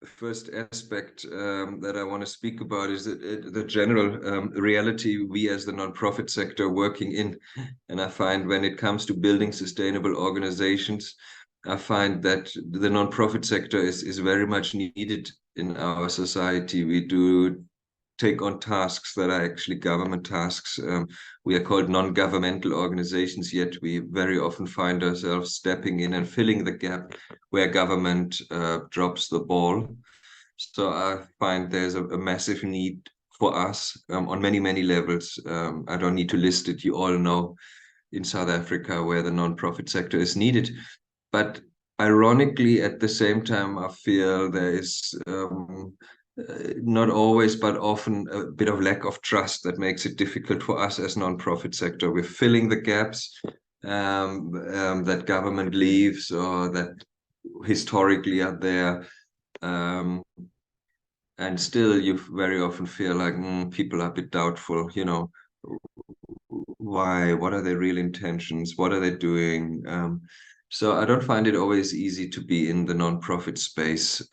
first aspect that I want to speak about is the general reality we as the nonprofit sector working in. And I find when it comes to building sustainable organizations, I find that the nonprofit sector is very much needed in our society. We do take on tasks that are actually government tasks. We are called non-governmental organizations, yet we very often find ourselves stepping in and filling the gap where government drops the ball. So I find there's a massive need for us on many, many levels. I don't need to list it. You all know in South Africa where the nonprofit sector is needed. But ironically, at the same time, I feel there is not always, but often a bit of lack of trust that makes it difficult for us as nonprofit sector. We're filling the gaps that government leaves or that historically are there. And still you very often feel like people are a bit doubtful, why, what are their real intentions? What are they doing? So I don't find it always easy to be in the nonprofit space.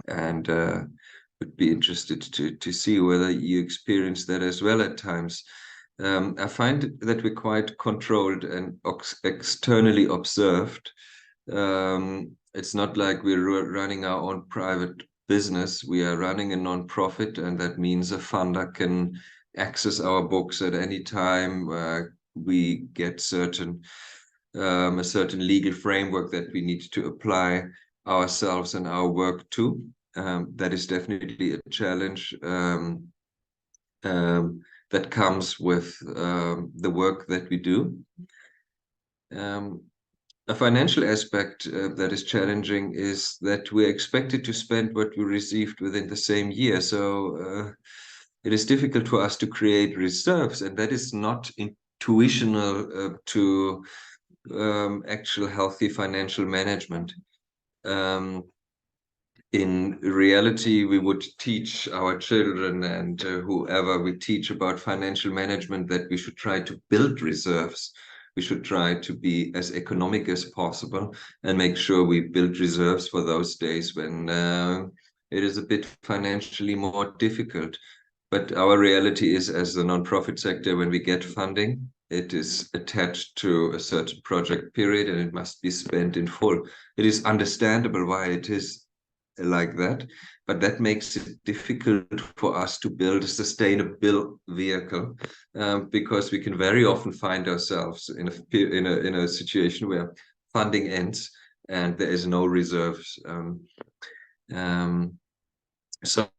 And would be interested to see whether you experience that as well at times. I find that we're quite controlled and externally observed. It's not like we're running our own private business. We are running a non-profit, and that means a funder can access our books at any time. We get a certain legal framework that we need to apply ourselves and our work to. That is definitely a challenge that comes with the work that we do. A financial aspect that is challenging is that we're expected to spend what we received within the same year. So it is difficult for us to create reserves, and that is not intuitional to actual healthy financial management. In reality, we would teach our children and whoever we teach about financial management that we should try to build reserves. We should try to be as economic as possible and make sure we build reserves for those days when it is a bit financially more difficult. But our reality is, as the nonprofit sector, when we get funding, it is attached to a certain project period and it must be spent in full. It is understandable why it is like that, but that makes it difficult for us to build a sustainable vehicle because we can very often find ourselves in a situation where funding ends and there is no reserves. So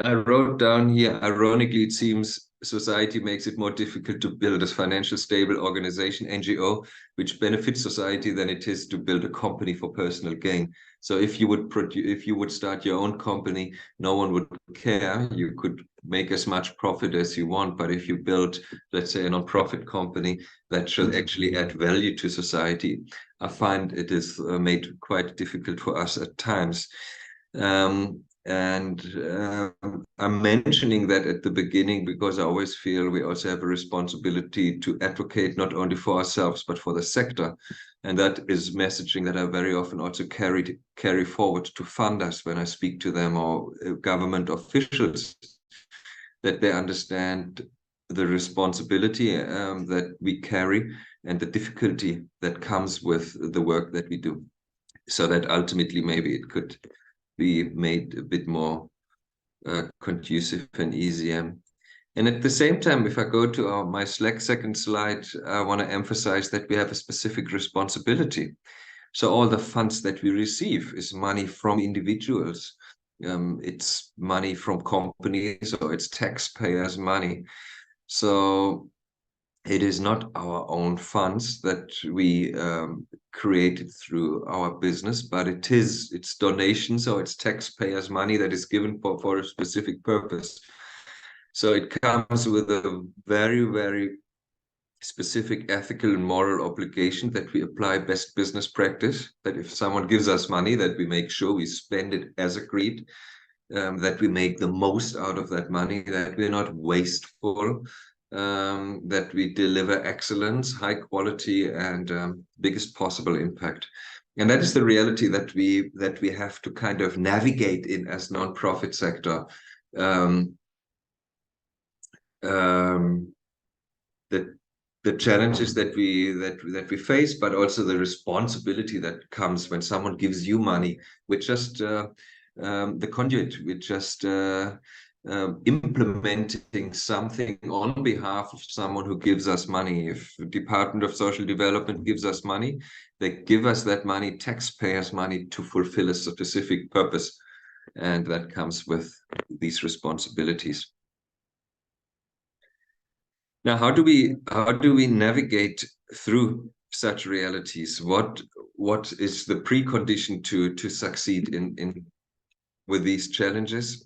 I wrote down here, ironically, it seems society makes it more difficult to build a financial stable organization, NGO, which benefits society than it is to build a company for personal gain. So if you would start your own company, no one would care. You could make as much profit as you want. But if you build, let's say, a non-profit company that should actually add value to society, I find it is made quite difficult for us at times. And I'm mentioning that at the beginning because I always feel we also have a responsibility to advocate not only for ourselves, but for the sector. And that is messaging that I very often also carry forward to funders when I speak to them or government officials, that they understand the responsibility that we carry and the difficulty that comes with the work that we do. So that ultimately maybe it could be made a bit more conducive and easier. And at the same time, if I go to my second slide, I want to emphasize that we have a specific responsibility. So all the funds that we receive is money from individuals. It's money from companies, or it's taxpayers' money. So it is not our own funds that we created through our business, but it's donations, or it's taxpayers' money that is given for a specific purpose. So it comes with a very, very specific ethical and moral obligation that we apply best business practice, that if someone gives us money, that we make sure we spend it as agreed, that we make the most out of that money, that we're not wasteful, that we deliver excellence, high quality, and biggest possible impact. And that is the reality that we have to kind of navigate in as non-profit sector. Um, um, the the challenges that we face, but also the responsibility that comes when someone gives you money. We're just the conduit. We're just implementing something on behalf of someone who gives us money. If the Department of Social Development gives us money, they give us that money, taxpayers' money, to fulfill a specific purpose, and that comes with these responsibilities. Now, how do we navigate through such realities? What is the precondition to succeed in with these challenges?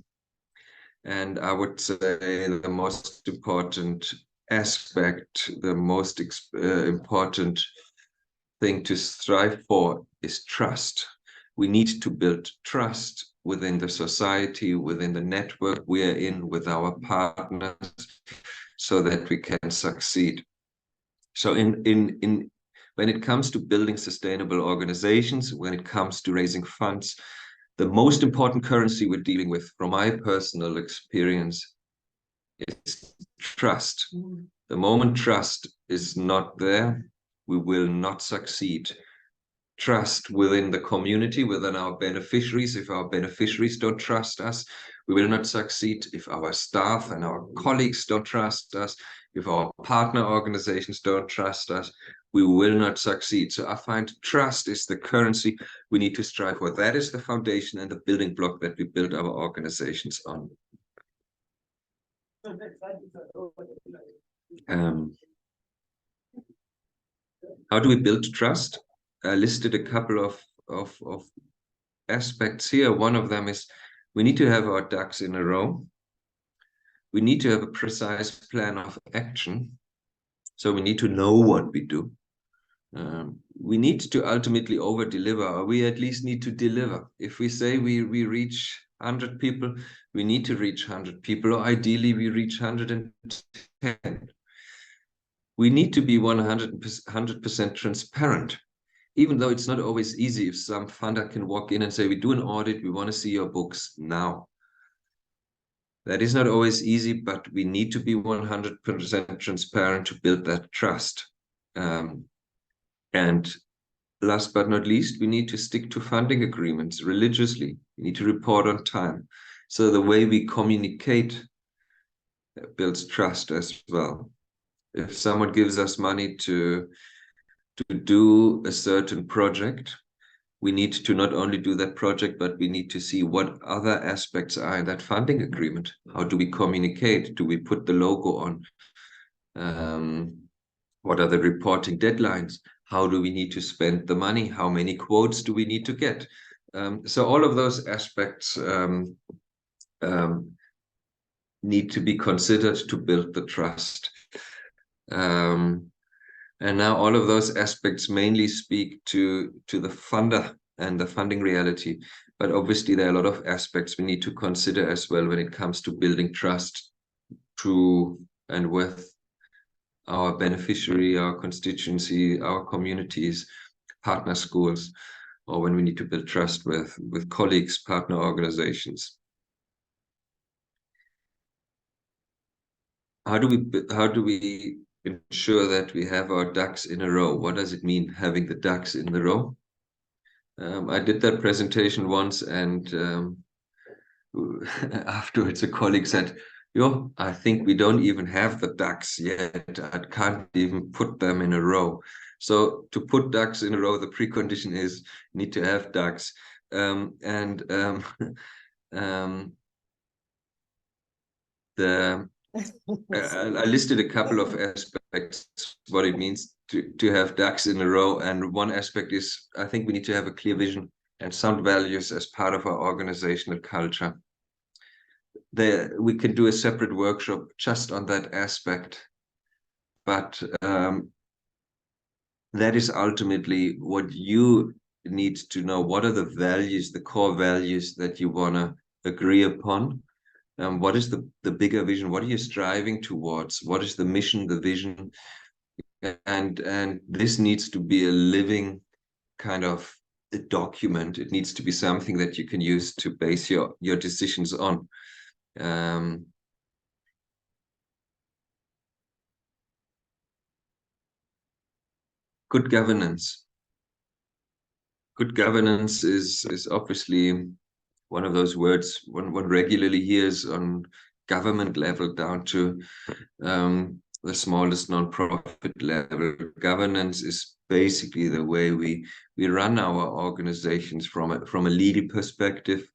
And I would say the most important aspect, the most important thing to strive for is trust. We need to build trust within the society, within the network we are in, with our partners, so that we can succeed. So in when it comes to building sustainable organizations, when it comes to raising funds, the most important currency we're dealing with, from my personal experience, is trust. The moment trust is not there, we will not succeed. Trust within the community, within our beneficiaries. If our beneficiaries don't trust us, we will not succeed. If our staff and our colleagues don't trust us, if our partner organizations don't trust us, we will not succeed. So I find trust is the currency we need to strive for. That is the foundation and the building block that we build our organizations on. How do we build trust? I listed a couple of aspects here. One of them is we need to have our ducks in a row. We need to have a precise plan of action. So we need to know what we do. We need to ultimately over-deliver, or we at least need to deliver. If we say we reach 100 people, we need to reach 100 people, or ideally we reach 110. We need to be 100% transparent, even though it's not always easy. If some funder can walk in and say, we do an audit, we want to see your books now. That is not always easy, but we need to be 100% transparent to build that trust. And last but not least, we need to stick to funding agreements religiously. We need to report on time. So the way we communicate builds trust as well. If someone gives us money to do a certain project, we need to not only do that project, but we need to see what other aspects are in that funding agreement. How do we communicate? Do we put the logo on? What are the reporting deadlines? How do we need to spend the money? How many quotes do we need to get? So all of those aspects need to be considered to build the trust. And now all of those aspects mainly speak to the funder and the funding reality. But obviously there are a lot of aspects we need to consider as well when it comes to building trust to and with our beneficiary, our constituency, our communities, partner schools, or when we need to build trust with colleagues, partner organizations. How do we ensure that we have our ducks in a row? What does it mean, having the ducks in the row? I did that presentation once, and afterwards a colleague said, "Yo, I think we don't even have the ducks yet. I can't even put them in a row." So to put ducks in a row, the precondition is you need to have ducks. I listed a couple of aspects, what it means to have ducks in a row. And one aspect is, I think we need to have a clear vision and sound values as part of our organizational culture. We can do a separate workshop just on that aspect. But that is ultimately what you need to know. What are the values, the core values that you want to agree upon? What is the bigger vision? What are you striving towards? What is the mission, the vision? And this needs to be a living kind of a document. It needs to be something that you can use to base your decisions on. Good governance. Good governance is obviously one of those words one regularly hears on government level down to the smallest non-profit level. Governance is basically the way we run our organizations from a leader perspective,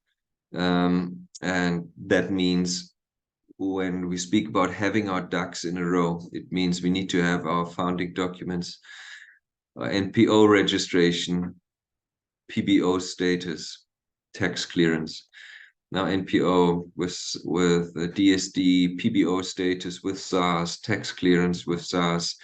and that means when we speak about having our ducks in a row, it means we need to have our founding documents, our NPO registration, PBO status, tax clearance. Now NPO with DSD, PBO status with SARS, tax clearance with SARS.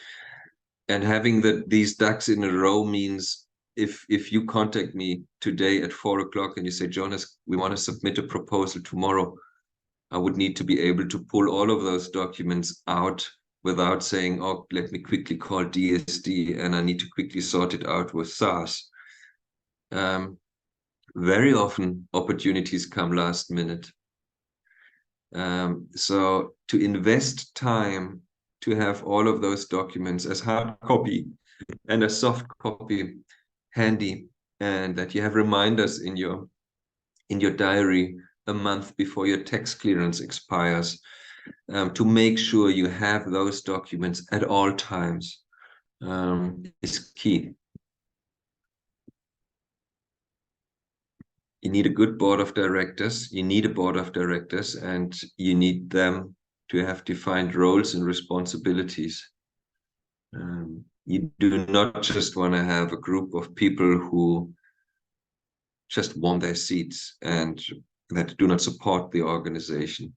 And having these ducks in a row means if you contact me today at 4 o'clock and you say, Jonas, we want to submit a proposal tomorrow, I would need to be able to pull all of those documents out without saying, oh, let me quickly call DSD and I need to quickly sort it out with SARS. Very often opportunities come last minute. So to invest time to have all of those documents as hard copy and a soft copy handy, and that you have reminders in your diary a month before your tax clearance expires, to make sure you have those documents at all times, is key. You need a good board of directors. You need a board of directors, and you need them to have defined roles and responsibilities. You do not just want to have a group of people who just want their seats and that do not support the organization.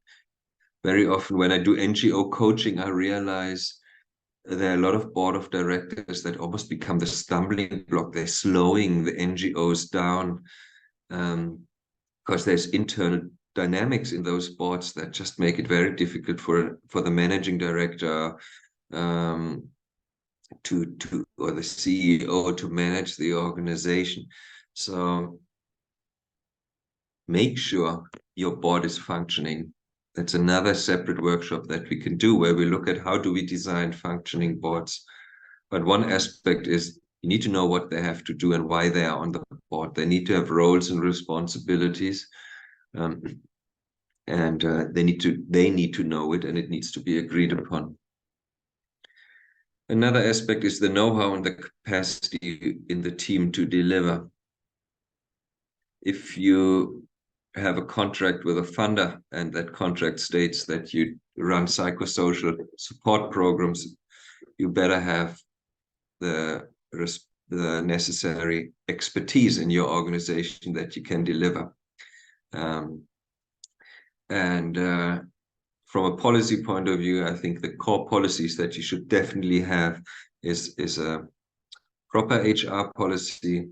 Very often when I do NGO coaching, I realize there are a lot of board of directors that almost become the stumbling block. They're slowing the NGOs down, because there's internal dynamics in those boards that just make it very difficult for the managing director or the CEO to manage the organization. So make sure your board is functioning. That's another separate workshop that we can do, where we look at how do we design functioning boards. But one aspect is you need to know what they have to do and why they are on the board. They need to have roles and responsibilities, and they need to know it, and it needs to be agreed upon. Another aspect is the know-how and the capacity in the team to deliver. If you have a contract with a funder and that contract states that you run psychosocial support programs, you better have the necessary expertise in your organization that you can deliver. From a policy point of view, I think the core policies that you should definitely have is a proper HR policy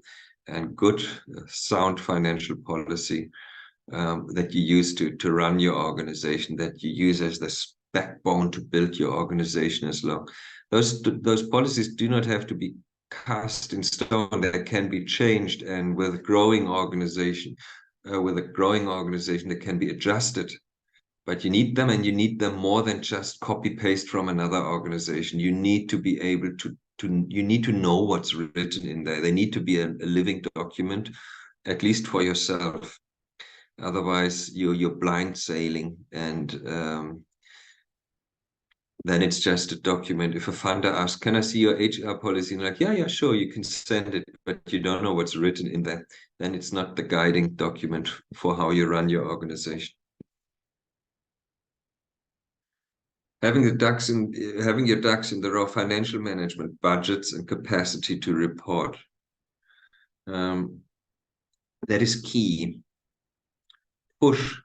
and good, sound financial policy that you use to run your organization, that you use as the backbone to build your organization as well. Those policies do not have to be cast in stone. They can be changed, and with a growing organization, they can be adjusted. But you need them, and you need them more than just copy paste from another organization. You need to be able to you need to know what's written in there. They need to be a living document, at least for yourself. Otherwise, you're blind sailing, and then it's just a document. If a funder asks, "Can I see your HR policy?" and like, yeah, sure, you can send it, but you don't know what's written in there, then it's not the guiding document for how you run your organization. Having your ducks in the row: financial management, budgets, and capacity to report. That is key. Push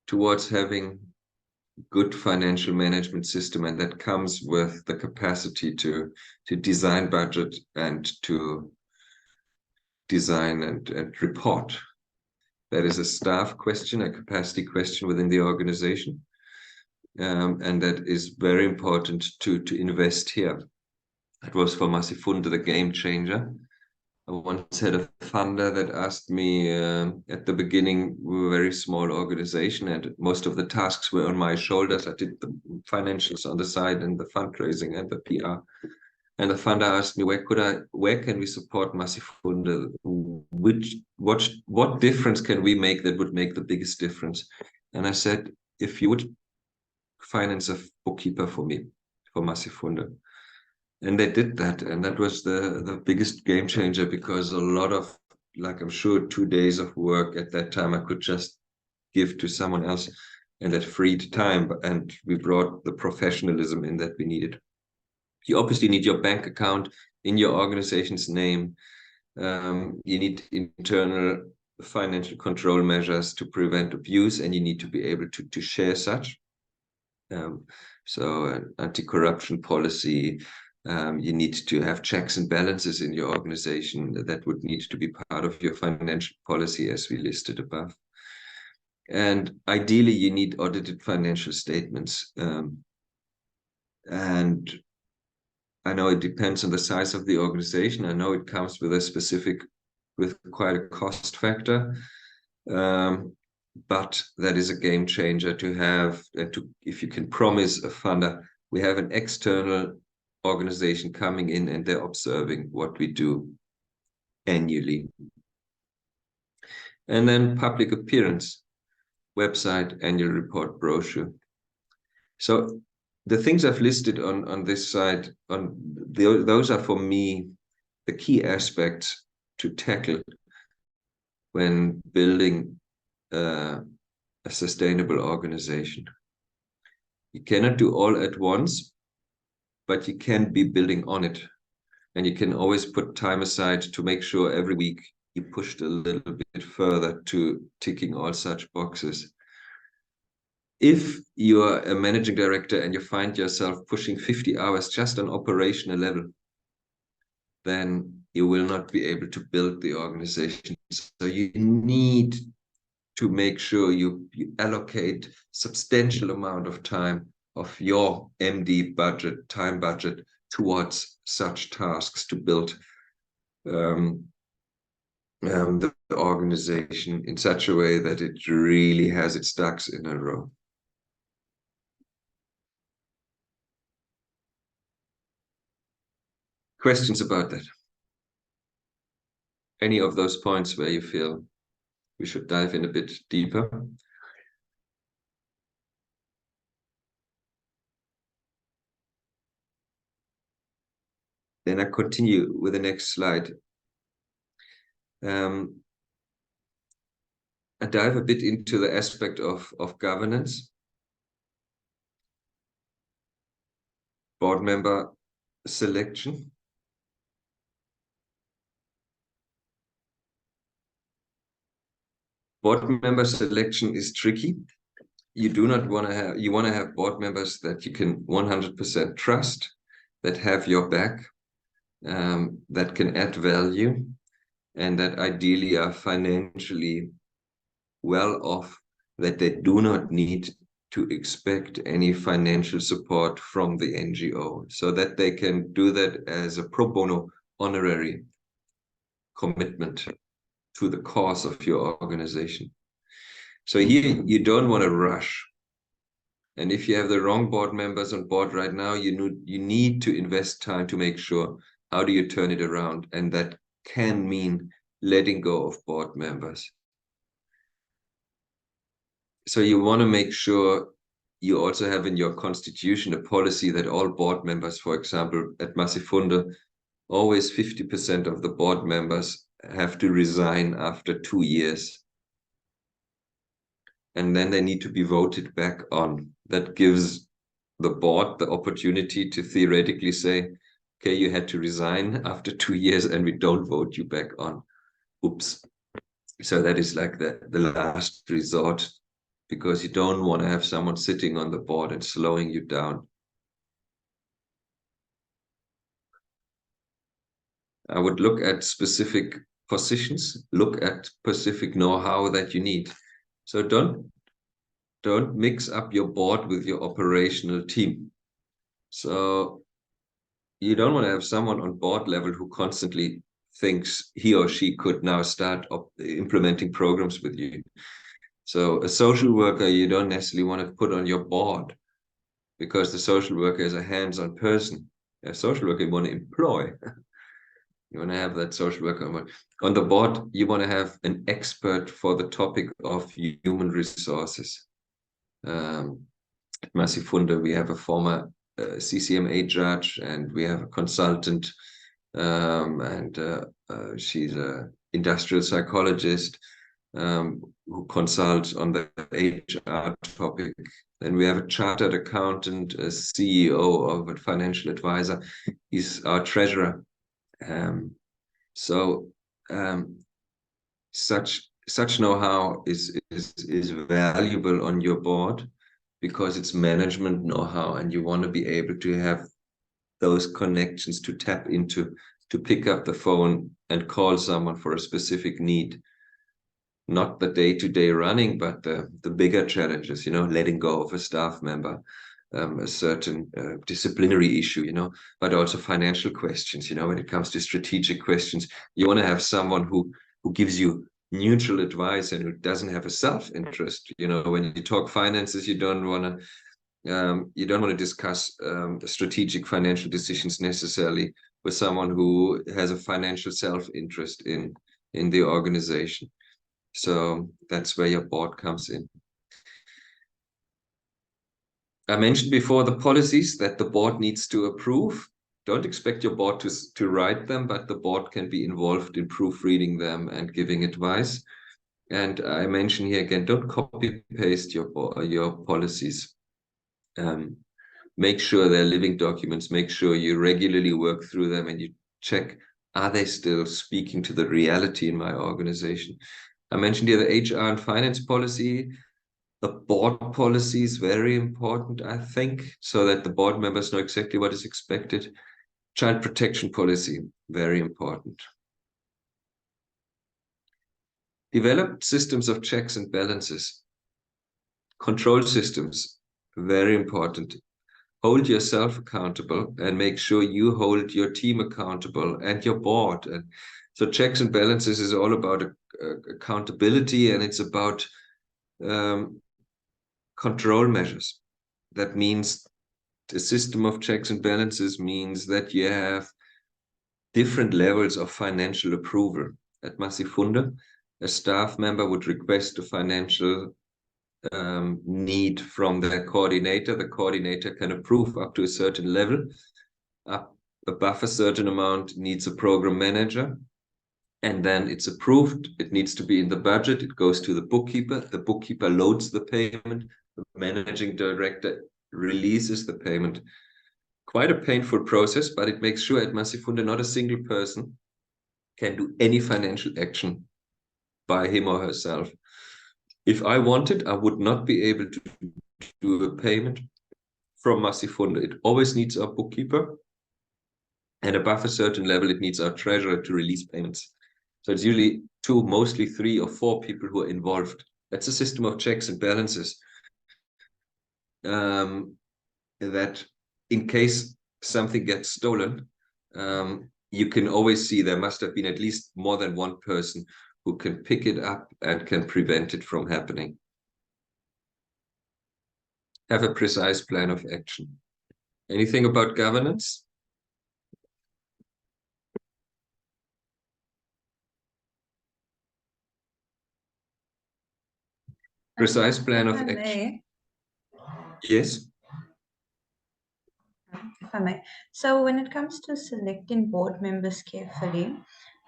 towards having good financial management system, and that comes with the capacity to design budget and to design and report. That is a staff question, a capacity question within the organization. And that is very important to invest here. That was for Massifundo the game changer. I once had a funder that asked me at the beginning, we were a very small organization and most of the tasks were on my shoulders. I did the financials on the side and the fundraising and the PR. And the funder asked me, where can we support Massifunde? What difference can we make that would make the biggest difference? And I said, if you would finance a bookkeeper for me, for Massifunde. And they did that, and that was the biggest game changer, because a lot of, like, I'm sure 2 days of work at that time I could just give to someone else, and that freed time, and we brought the professionalism in that we needed. You obviously need your bank account in your organization's name. You need internal financial control measures to prevent abuse, and you need to be able to share such. So an anti-corruption policy. You need to have checks and balances in your organization that would need to be part of your financial policy, as we listed above. And ideally, you need audited financial statements. And I know it depends on the size of the organization. I know it comes with quite a cost factor. But that is a game changer to have, if you can promise a funder, we have an external organization coming in and they're observing what we do annually. And then public appearance, website, annual report, brochure. So the things I've listed on this side, those are for me the key aspects to tackle when building a sustainable organization. You cannot do all at once, but you can be building on it. And you can always put time aside to make sure every week you pushed a little bit further to ticking all such boxes. If you're a managing director and you find yourself pushing 50 hours just on operational level, then you will not be able to build the organization. So you need to make sure you allocate substantial amount of time of your MD budget, time budget, towards such tasks to build the organization in such a way that it really has its ducks in a row. Questions about that? Any of those points where you feel we should dive in a bit deeper? Then I continue with the next slide. I dive a bit into the aspect of governance. Board member selection. Board member selection is tricky. You want to have board members that you can 100% trust, that have your back, that can add value, and that ideally are financially well off, that they do not need to expect any financial support from the NGO, so that they can do that as a pro bono honorary commitment to the cause of your organization. So here you don't want to rush. And if you have the wrong board members on board right now, you need to invest time to make sure, how do you turn it around? And that can mean letting go of board members. So you want to make sure you also have in your constitution a policy that all board members, for example, at Massifunde, always 50% of the board members have to resign after 2 years. And then they need to be voted back on. That gives the board the opportunity to theoretically say, okay, you had to resign after 2 years and we don't vote you back on. Oops. So that is like the last resort, because you don't want to have someone sitting on the board and slowing you down. I would look at specific positions, look at specific know-how that you need. So don't mix up your board with your operational team. So you don't want to have someone on board level who constantly thinks he or she could now start implementing programs with you. So a social worker you don't necessarily want to put on your board, because the social worker is a hands-on person. A social worker you want to employ. You want to have that social worker on the board. You want to have an expert for the topic of human resources. At Massey Funder, we have a former CCMA judge, and we have a consultant, and she's an industrial psychologist who consults on the HR topic. Then we have a chartered accountant, a CEO of a financial advisor. He's our treasurer. Such know-how is valuable on your board, because it's management know-how, and you want to be able to have those connections to tap into, to pick up the phone and call someone for a specific need. Not the day-to-day running, but the bigger challenges, letting go of a staff member, a certain disciplinary issue, but also financial questions, when it comes to strategic questions. You want to have someone who gives you neutral advice and who doesn't have a self-interest. When you talk finances, you don't want to discuss strategic financial decisions necessarily with someone who has a financial self-interest in the organization. So that's where your board comes in. I mentioned before the policies that the board needs to approve. Don't expect your board to write them, but the board can be involved in proofreading them and giving advice. And I mention here again, don't copy paste your policies. Make sure they're living documents. Make sure you regularly work through them and you check, are they still speaking to the reality in my organization? I mentioned here the HR and finance policy. The board policy is very important, I think, so that the board members know exactly what is expected. Child protection policy, very important. Develop systems of checks and balances. Control systems, very important. Hold yourself accountable and make sure you hold your team accountable and your board. And so checks and balances is all about accountability, and it's about control measures. That means the system of checks and balances means that you have different levels of financial approval. At Massey Funder, a staff member would request a financial need from the coordinator. The coordinator can approve up to a certain level. Up above a certain amount needs a program manager, and then it's approved. It needs to be in the budget. It goes to the bookkeeper. The bookkeeper loads the payment. The managing director releases the payment. Quite a painful process, but it makes sure at Massey Funder not a single person can do any financial action by him or herself. If I wanted, I would not be able to do a payment from Massey Funder. It always needs our bookkeeper, and above a certain level, it needs our treasurer to release payments. So it's usually 2, mostly 3 or 4 people who are involved. That's a system of checks and balances. That in case something gets stolen, you can always see there must have been at least more than one person who can pick it up and can prevent it from happening. Have a precise plan of action. Anything about governance? Precise plan of action. Yes. If I may. So when it comes to selecting board members carefully,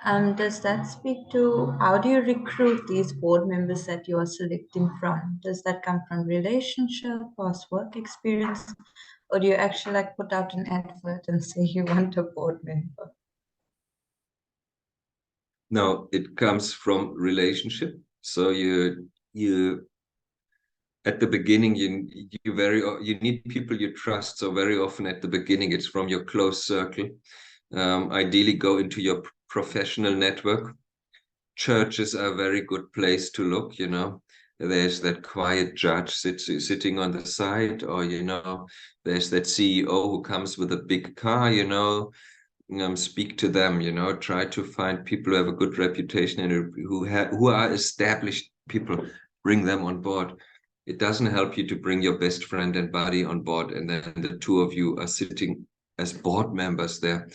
does that speak to how do you recruit these board members that you are selecting from? Does that come from relationship, past work experience, or do you actually like put out an advert and say you want a board member? No, it comes from relationship. So you at the beginning you need people you trust. So very often at the beginning it's from your close circle. Ideally go into your professional network. Churches are a very good place to look. There's that quiet judge sitting on the side, or there's that CEO who comes with a big car. speak to them, try to find people who have a good reputation and who are established people, bring them on board. It doesn't help you to bring your best friend and buddy on board and then the two of you are sitting as board members there.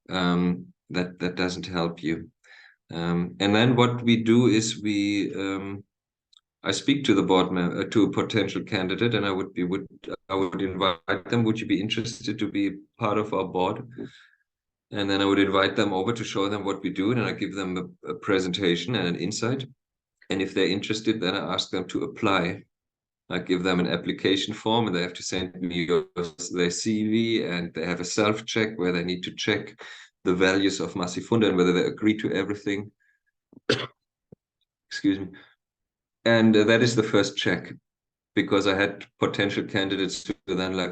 That doesn't help you. And then what we do is I speak to the board member, to a potential candidate, and I would invite them. Would you be interested to be part of our board? And then I would invite them over to show them what we do, and I give them a presentation and an insight. And if they're interested, then I ask them to apply. I give them an application form, and they have to send me their CV, and they have a self-check where they need to check the values of Massifunda and whether they agree to everything. Excuse me. And that is the first check, because I had potential candidates who then like,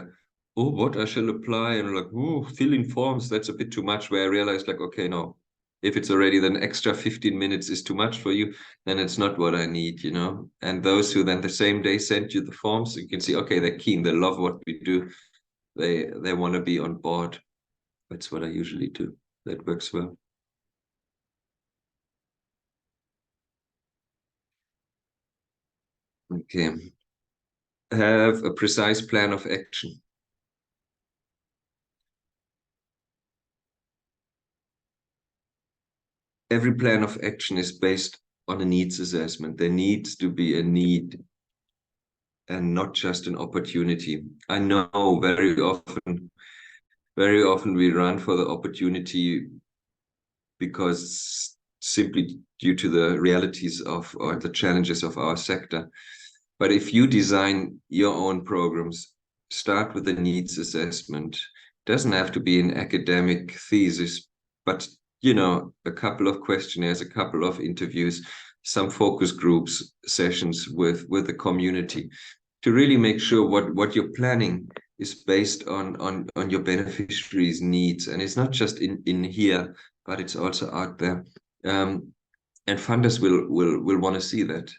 oh, what I shall apply, and like, oh, fill in forms, that's a bit too much. Where I realized like, okay, no, if it's already then extra 15 minutes is too much for you, then it's not what I need, And those who then the same day sent you the forms, you can see, okay, they're keen, they love what we do, they want to be on board. That's what I usually do. That works well. Okay. Have a precise plan of action. Every plan of action is based on a needs assessment. There needs to be a need and not just an opportunity. I know very often we run for the opportunity because simply due to the realities of or the challenges of our sector. But if you design your own programs, start with the needs assessment. It doesn't have to be an academic thesis, but a couple of questionnaires, a couple of interviews, some focus groups, sessions with the community to really make sure what you're planning is based on your beneficiaries' needs. And it's not just in here, but it's also out there. And funders will want to see that.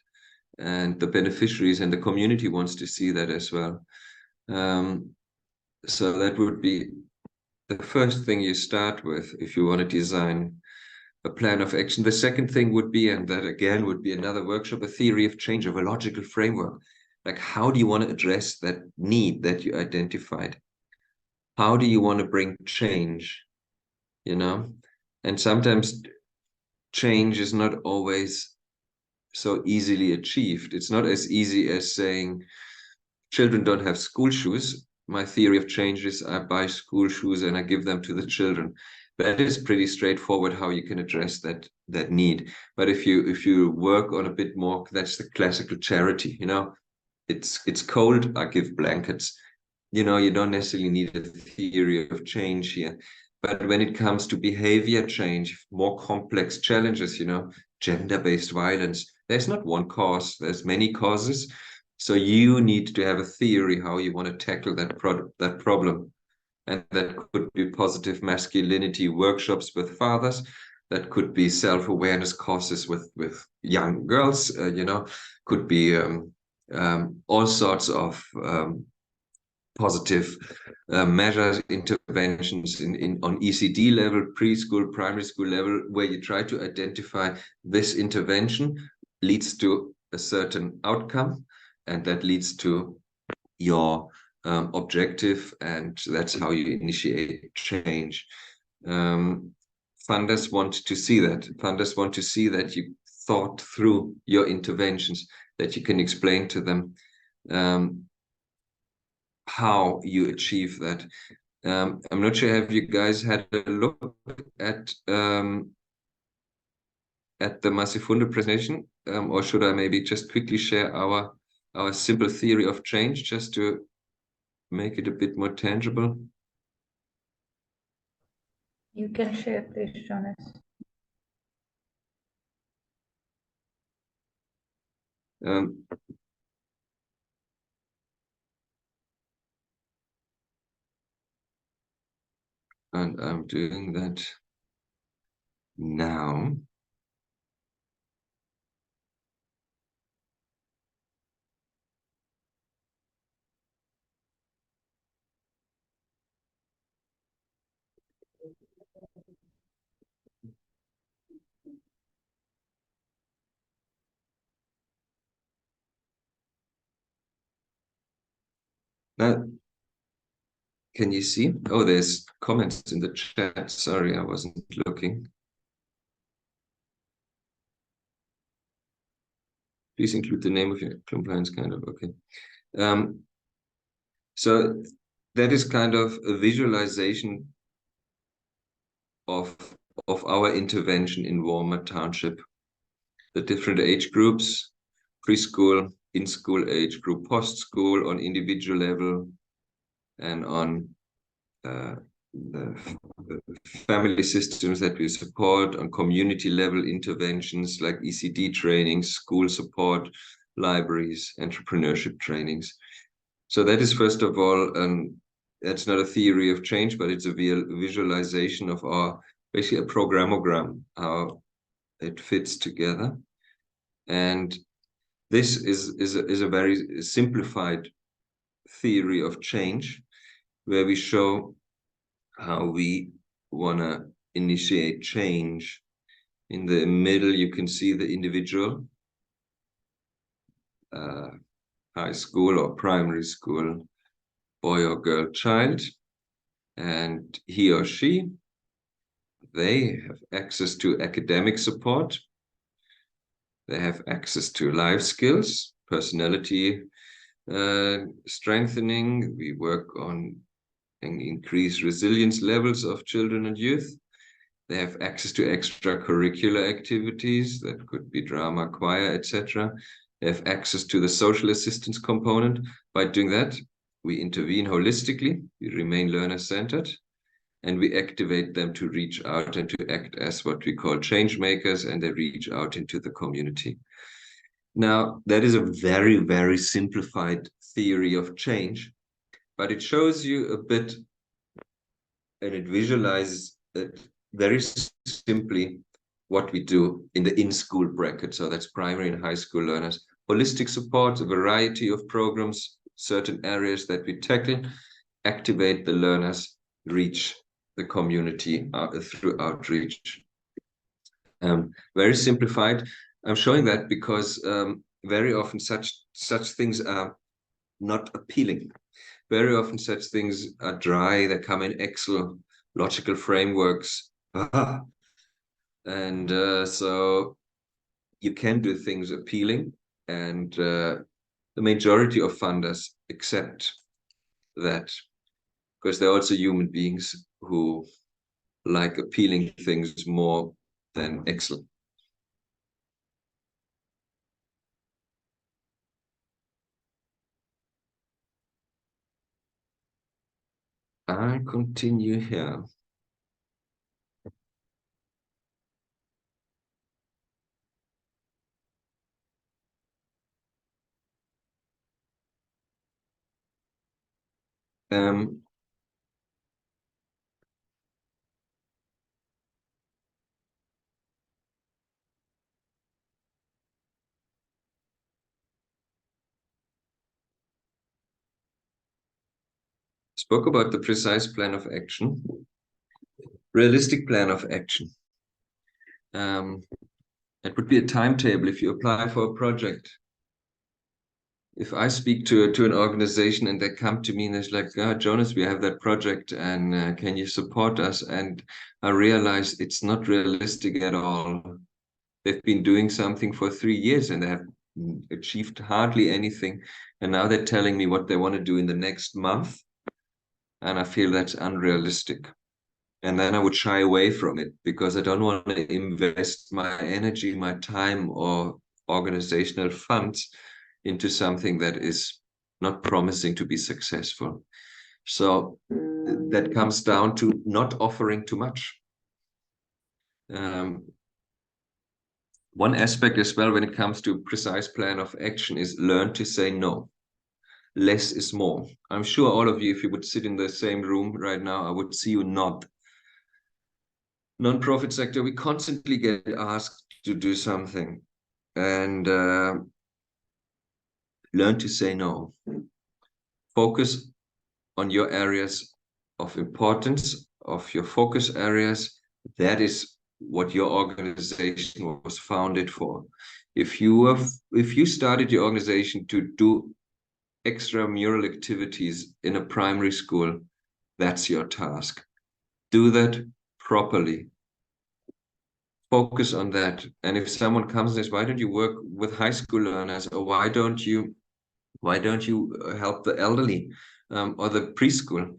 And the beneficiaries and the community wants to see that as well. So that would be the first thing you start with if you want to design a plan of action. The second thing would be, and that again would be another workshop, a theory of change, of a logical framework. Like, how do you want to address that need that you identified? How do you want to bring change? And sometimes change is not always so easily achieved. It's not as easy as saying children don't have school shoes. My theory of change is I buy school shoes and I give them to the children. That is pretty straightforward how you can address that need. But if you work on a bit more, that's the classical charity, it's cold, I give blankets. You don't necessarily need a theory of change here. But when it comes to behavior change, more complex challenges, gender-based violence, there's not one cause, there's many causes. So you need to have a theory how you want to tackle that problem. And that could be positive masculinity workshops with fathers. That could be self-awareness courses with young girls, could be all sorts of positive measures, interventions on ECD level, preschool, primary school level, where you try to identify this intervention leads to a certain outcome, and that leads to your objective, and that's how you initiate change. Funders want to see that. Funders want to see that you thought through your interventions, that you can explain to them how you achieve that. I'm not sure, have you guys had a look at the Massifunda presentation, or should I maybe just quickly share our simple theory of change just to make it a bit more tangible? You can share, please, Jonas. Um, and I'm doing that now. Now, can you see? Oh, there's comments in the chat. Sorry, I wasn't looking. Please include the name of your compliance, kind of, okay. So that is kind of a visualization of our intervention in Walmer Township. The different age groups, preschool, in-school age group, post-school, on individual level, and on the family systems that we support, on community level interventions like ECD trainings, school support, libraries, entrepreneurship trainings. So that is, first of all, that's not a theory of change, but it's a visualization of our, basically a programmogram, how it fits together. And this is a very simplified theory of change, where we show how we want to initiate change. In the middle, you can see the individual, high school or primary school, boy or girl child, and he or she, they have access to academic support. They have access to life skills, personality strengthening. We work on and increase resilience levels of children and youth. They have access to extracurricular activities that could be drama, choir, etc. They have access to the social assistance component. By doing that, we intervene holistically, we remain learner-centered, and we activate them to reach out and to act as what we call change makers, and they reach out into the community. Now, that is a very, very simplified theory of change, but it shows you a bit, and it visualizes it very simply what we do in the in-school bracket. So that's primary and high school learners. Holistic support, a variety of programs, certain areas that we tackle, activate the learners, reach the community through outreach. Very simplified. I'm showing that because very often such things are not appealing. Very often such things are dry. They come in Excel, logical frameworks. And so you can do things appealing, and the majority of funders accept that, because they're also human beings who like appealing things more than Excel. I continue here. Spoke about the precise plan of action, realistic plan of action. It would be a timetable if you apply for a project. If I speak to an organization and they come to me and it's like, oh, Jonas, we have that project, and can you support us? And I realize it's not realistic at all. They've been doing something for 3 years and they have achieved hardly anything. And now they're telling me what they want to do in the next month. And I feel that's unrealistic. And then I would shy away from it because I don't want to invest my energy, my time, or organizational funds into something that is not promising to be successful. So that comes down to not offering too much. One aspect as well when it comes to precise plan of action is learn to say no. Less is more. I'm sure all of you, if you would sit in the same room right now, I would see you nod. Non-profit sector, we constantly get asked to do something, and learn to say no. Focus on your areas of importance, of your focus areas. That is what your organization was founded for. If you started your organization to do extramural activities in a primary school, that's your task. Do that properly. Focus on that. And if someone comes and says, why don't you work with high school learners, or why don't you help the elderly, or the preschool?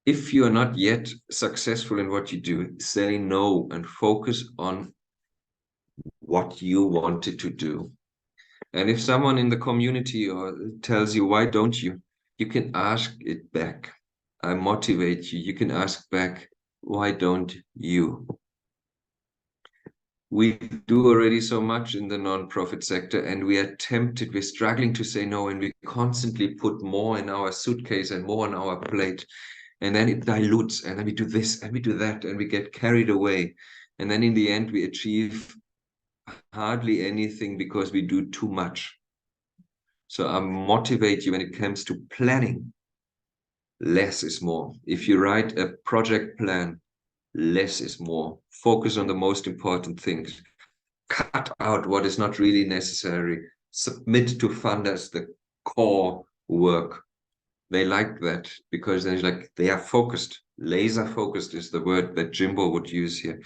If you are not yet successful in what you do, say no and focus on what you wanted to do. And if someone in the community or tells you, why don't you? You can ask it back. I motivate you. You can ask back, why don't you? We do already so much in the nonprofit sector, and we are tempted, we're struggling to say no, and we constantly put more in our suitcase and more on our plate. And then it dilutes, and then we do this and we do that, and we get carried away. And then in the end, we achieve hardly anything because we do too much. So I motivate you when it comes to planning. Less is more. If you write a project plan, less is more. Focus on the most important things. Cut out what is not really necessary. Submit to funders the core work. They like that because they're like, they are focused. Laser focused is the word that Jimbo would use here.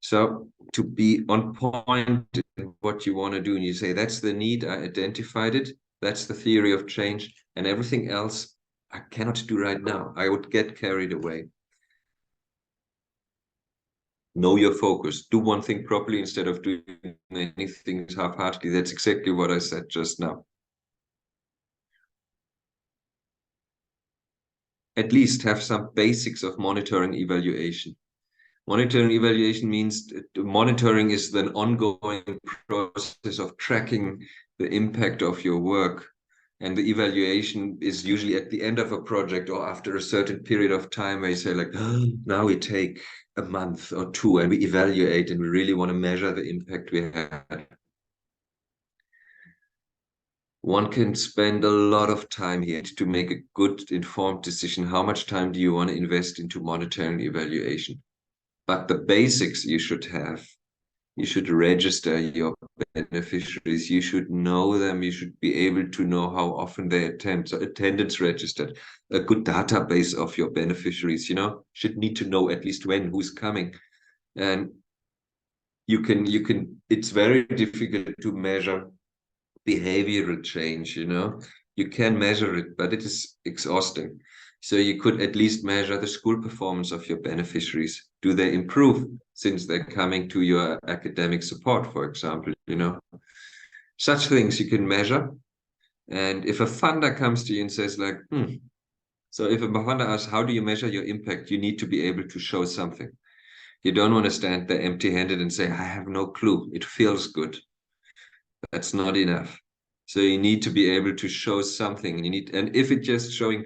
So to be on point in what you want to do, and you say, that's the need, I identified it, that's the theory of change, and everything else I cannot do right now. I would get carried away. Know your focus. Do one thing properly instead of doing many things half-heartedly. That's exactly what I said just now. At least have some basics of monitoring evaluation. Monitoring evaluation means monitoring is an ongoing process of tracking the impact of your work. And the evaluation is usually at the end of a project or after a certain period of time where you say like, oh, now we take a month or two and we evaluate and we really want to measure the impact we had. One can spend a lot of time here to make a good informed decision. How much time do you want to invest into monitoring evaluation? But the basics you should have. You should register your beneficiaries. You should know them. You should be able to know how often they attend. So attendance registered, a good database of your beneficiaries, should need to know at least when, who's coming. And it's very difficult to measure behavioral change, You can measure it, but it is exhausting. So you could at least measure the school performance of your beneficiaries. Do they improve since they're coming to your academic support, for example, Such things you can measure. And if a funder comes to you and says like, so if a funder asks, how do you measure your impact? You need to be able to show something. You don't want to stand there empty-handed and say, I have no clue. It feels good. That's not enough. So you need to be able to show something. And if it's just showing,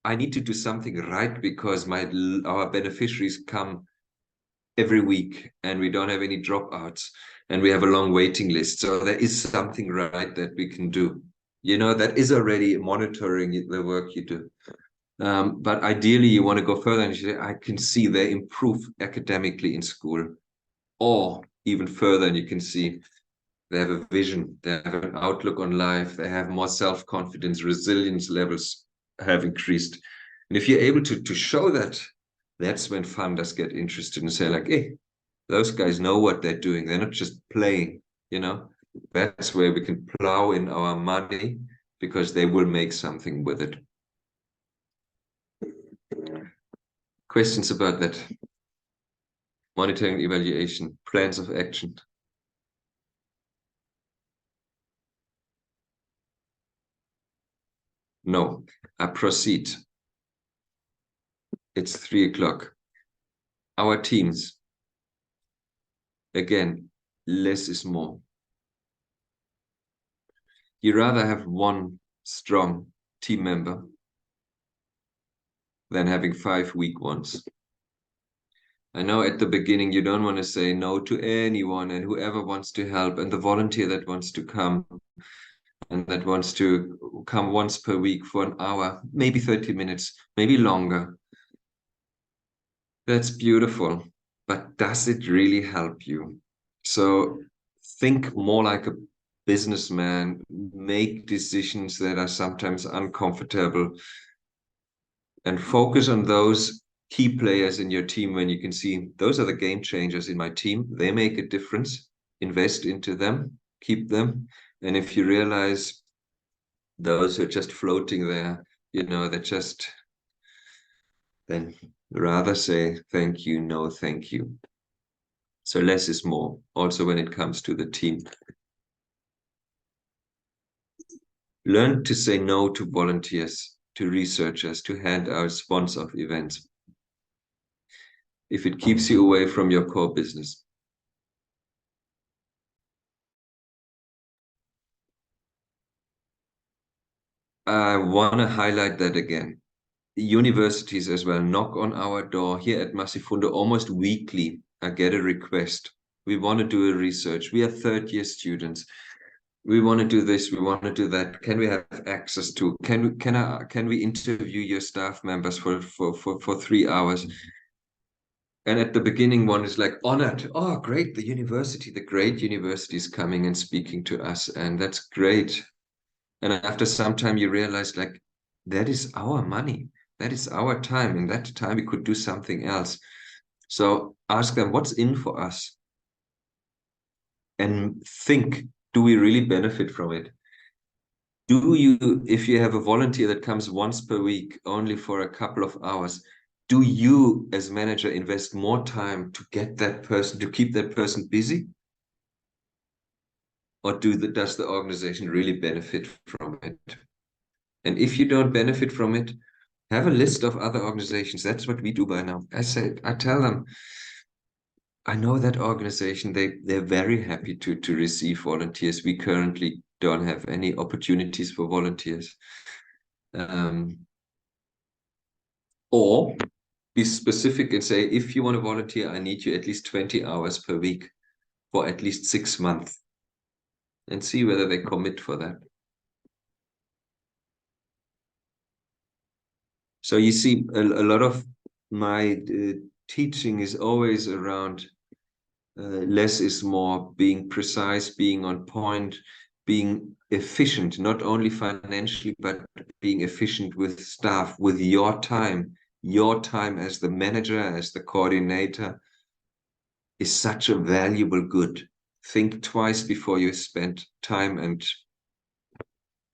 I need to do something right because our beneficiaries come every week and we don't have any dropouts and we have a long waiting list. So there is something right that we can do. That is already monitoring the work you do. But ideally, you want to go further and you say, I can see they improve academically in school, or even further, and you can see they have a vision, they have an outlook on life, they have more self-confidence, resilience levels have increased. And if you're able to show that, that's when funders get interested and say like, hey, those guys know what they're doing. They're not just playing, That's where we can plow in our money because they will make something with it. Questions about that? Monitoring, evaluation, plans of action. No, I proceed. It's 3:00. Our teams, again, less is more. You rather have one strong team member than having 5 weak ones. I know at the beginning you don't want to say no to anyone, and whoever wants to help, and the volunteer that wants to come and that wants to come once per week for an hour, maybe 30 minutes, maybe longer. That's beautiful, but does it really help you? So think more like a businessman, make decisions that are sometimes uncomfortable, and focus on those key players in your team when you can see those are the game changers in my team. They make a difference. Invest into them, keep them. And if you realize those who are just floating there, they're just, then rather say thank you, no thank you. So less is more, also when it comes to the team. Learn to say no to volunteers, to researchers, to handout sponsor of events, if it keeps you away from your core business. I want to highlight that again. Universities as well knock on our door here at Massifundo almost weekly. I get a request. We want to do a research. We are third-year students. We want to do this. We want to do that. Can we have access to? Can we interview your staff members for 3 hours? And at the beginning, one is like honored. Oh, great! The great university is coming and speaking to us, and that's great. And after some time, you realize like that is our money. That is our time. In that time, we could do something else. So ask them, what's in for us? And think, do we really benefit from it? Do you, if you have a volunteer that comes once per week, only for a couple of hours, do you as manager invest more time to get that person, to keep that person busy? Or does the organization really benefit from it? And if you don't benefit from it, have a list of other organizations. That's what we do by now. I tell them, I know that organization, they're very happy to receive volunteers. We currently don't have any opportunities for volunteers. Or be specific and say, if you want to volunteer, I need you at least 20 hours per week for at least 6 months, and see whether they commit for that. So you see, a lot of my teaching is always around less is more, being precise, being on point, being efficient, not only financially, but being efficient with staff, with your time as the manager, as the coordinator is such a valuable good. Think twice before you spend time and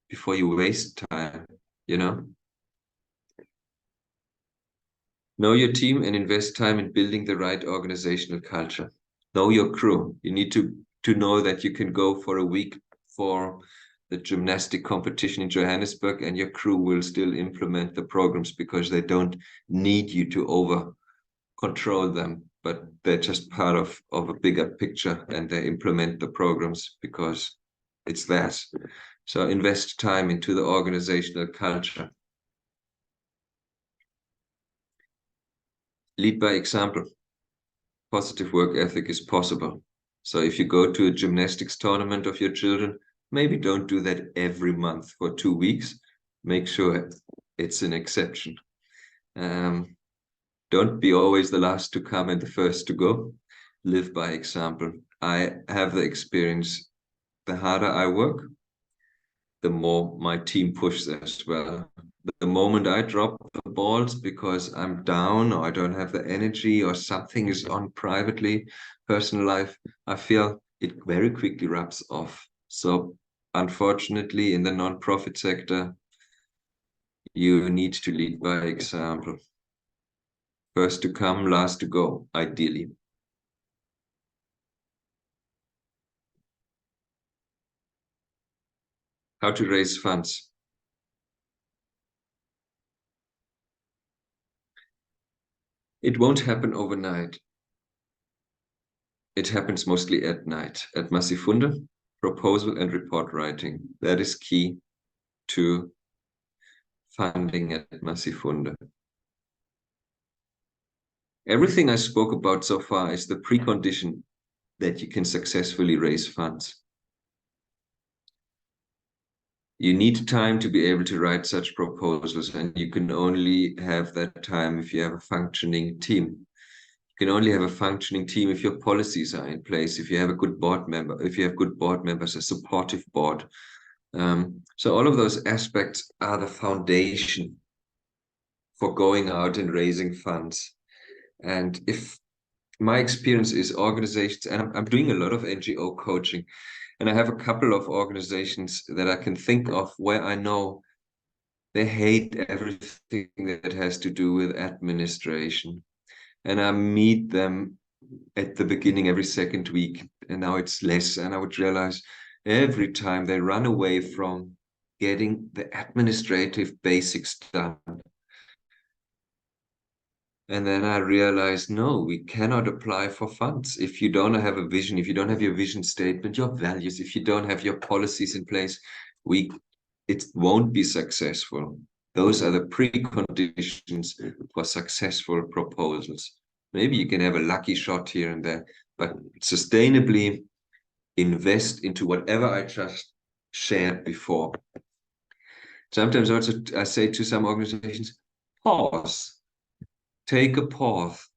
before you waste time, Know your team and invest time in building the right organizational culture. Know your crew. You need to know that you can go for a week for the gymnastic competition in Johannesburg and your crew will still implement the programs because they don't need you to over control them, but they're just part of a bigger picture and they implement the programs because it's theirs. So invest time into the organizational culture. Lead by example. Positive work ethic is possible. So if you go to a gymnastics tournament of your children, maybe don't do that every month for 2 weeks. Make sure it's an exception. Don't be always the last to come and the first to go. Live by example. I have the experience, the harder I work, the more my team pushes as well. The moment I drop the balls because I'm down or I don't have the energy or something is on privately, personal life, I feel it very quickly rubs off. So unfortunately, in the non-profit sector, you need to lead by example. First to come, last to go, ideally. How to raise funds. It won't happen overnight. It happens mostly at night. At Massifunde, proposal and report writing. That is key to funding at Massifunde. Everything I spoke about so far is the precondition that you can successfully raise funds. You need time to be able to write such proposals, and you can only have that time if you have a functioning team. You You can only have a functioning team if your policies are in place, if you have a good board member, if you have good board members, a supportive board. So all of those aspects are the foundation for going out and raising funds. And if my experience is organizations, and I'm doing a lot of NGO coaching, and I have a couple of organizations that I can think of where I know they hate everything that has to do with administration. And I meet them at the beginning every second week, and now it's less. And I would realize every time they run away from getting the administrative basics done. And then I realized, no, we cannot apply for funds. If you don't have a vision, if you don't have your vision statement, your values, if you don't have your policies in place, it won't be successful. Those are the preconditions for successful proposals. Maybe you can have a lucky shot here and there, but sustainably invest into whatever I just shared before. Sometimes also I say to some organizations, pause. Take a pause,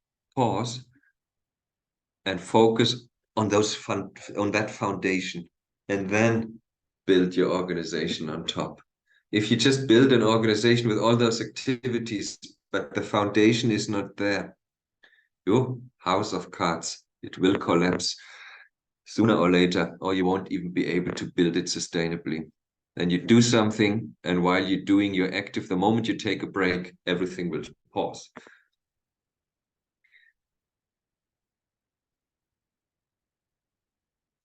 and focus on that foundation, and then build your organization on top. If you just build an organization with all those activities, but the foundation is not there, your house of cards, it will collapse sooner or later, or you won't even be able to build it sustainably. And you do something, and while you're doing, you're active. The moment you take a break, everything will pause.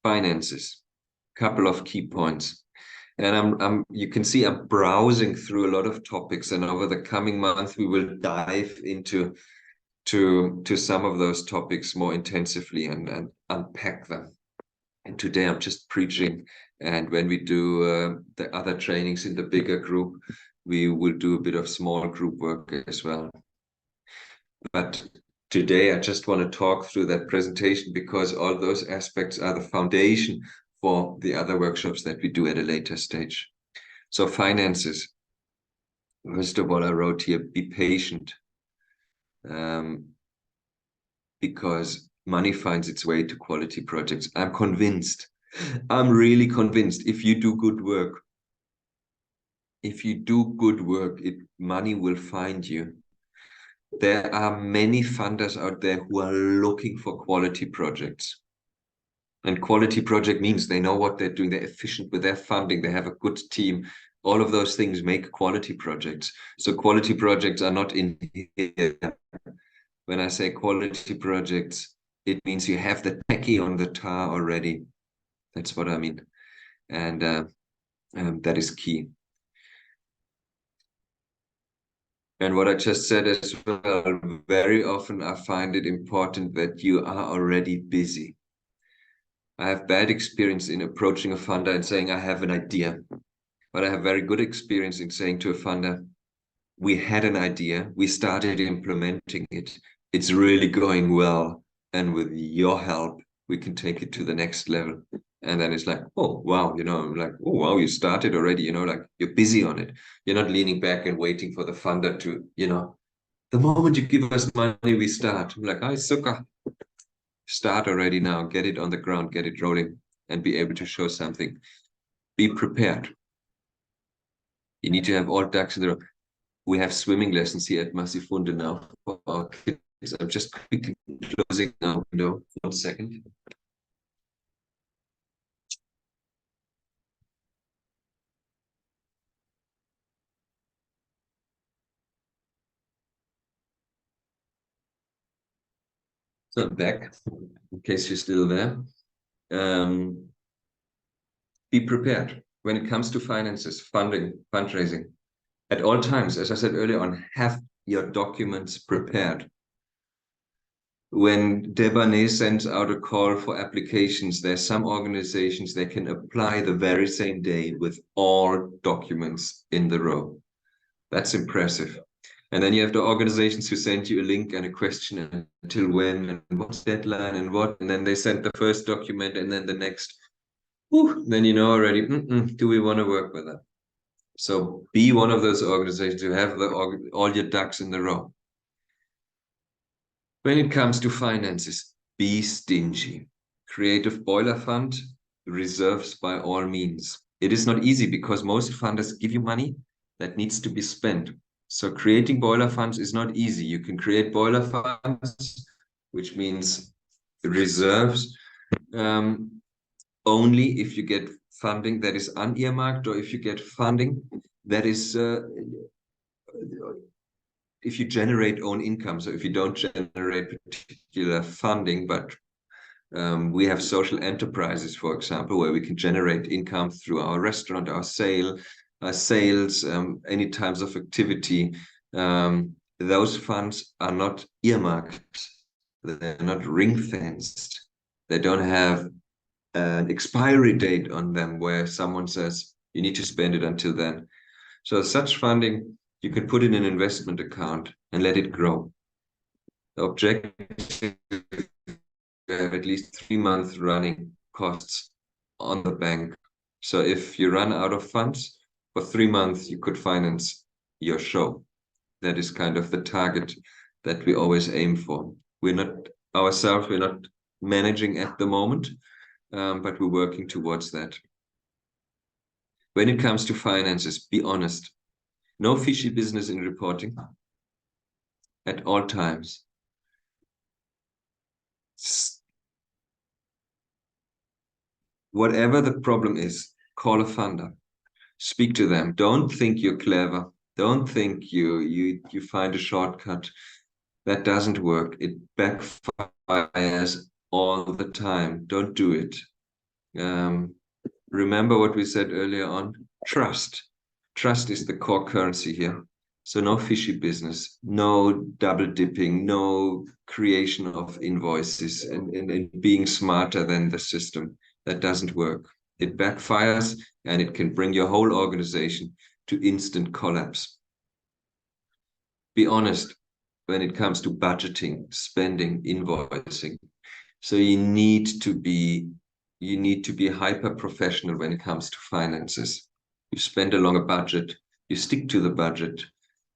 Finances, couple of key points. And you can see I'm browsing through a lot of topics, and over the coming month we will dive into some of those topics more intensively and unpack them. And today I'm just preaching, and when we do the other trainings in the bigger group, we will do a bit of small group work as well. But today I just want to talk through that presentation because all those aspects are the foundation for the other workshops that we do at a later stage. So finances. First of all, I wrote here, be patient. Because money finds its way to quality projects. I'm convinced. I'm really convinced if you do good work, money will find you. There are many funders out there who are looking for quality projects. And quality project means they know what they're doing, they're efficient with their funding, they have a good team. All of those things make quality projects. So quality projects are not in here. When I say quality projects, it means you have the techie on the tar already. That's what I mean. And that is key. And what I just said as well, very often I find it important that you are already busy. I have bad experience in approaching a funder and saying, I have an idea. But I have very good experience in saying to a funder, we had an idea, we started implementing it. It's really going well. And with your help, we can take it to the next level. And then it's like, oh, wow, like, oh, wow, you started already, like you're busy on it. You're not leaning back and waiting for the funder to, the moment you give us money, we start. I'm like, hi, sucker. Start already now, get it on the ground, get it rolling, and be able to show something. Be prepared. You need to have all ducks in the row. We have swimming lessons here at Massifunde now for our kids. I'm just quickly closing our window. 1 second. So I'm back, in case you're still there. Be prepared when it comes to finances, funding, fundraising. At all times, as I said earlier on, have your documents prepared. When Debanay sends out a call for applications, there's some organizations that can apply the very same day with all documents in the row. That's impressive. And then you have the organizations who send you a link and a question until when and what's deadline and what, and then they send the first document and then the next. Then you know already, do we want to work with that? So be one of those organizations who have all your ducks in the row. When it comes to finances, be stingy. Creative boiler fund, reserves by all means. It is not easy because most funders give you money that needs to be spent. So creating boiler funds is not easy. You can create boiler funds, which means reserves, only if you get funding that is unearmarked, or if you get funding that is if you generate own income. So if you don't generate particular funding, but we have social enterprises, for example, where we can generate income through our restaurant, our sales, any types of activity. Those funds are not earmarked. They're not ring-fenced. They don't have an expiry date on them where someone says you need to spend it until then. So such funding, you can put in an investment account and let it grow. The objective is to have at least 3 months running costs on the bank. So if you run out of funds, for 3 months, you could finance your show. That is kind of the target that we always aim for. We're not managing at the moment, but we're working towards that. When it comes to finances, be honest. No fishy business in reporting at all times. Whatever the problem is, call a funder. Speak to them. Don't think you're clever. Don't think you find a shortcut. That doesn't work. It backfires all the time. Don't do it. Remember what we said earlier on? Trust. Trust is the core currency here. So no fishy business, no double dipping, no creation of invoices and being smarter than the system. That doesn't work. It backfires and it can bring your whole organization to instant collapse. Be honest when it comes to budgeting, spending, invoicing. So you need to be hyper professional when it comes to finances. You spend along a budget, you stick to the budget.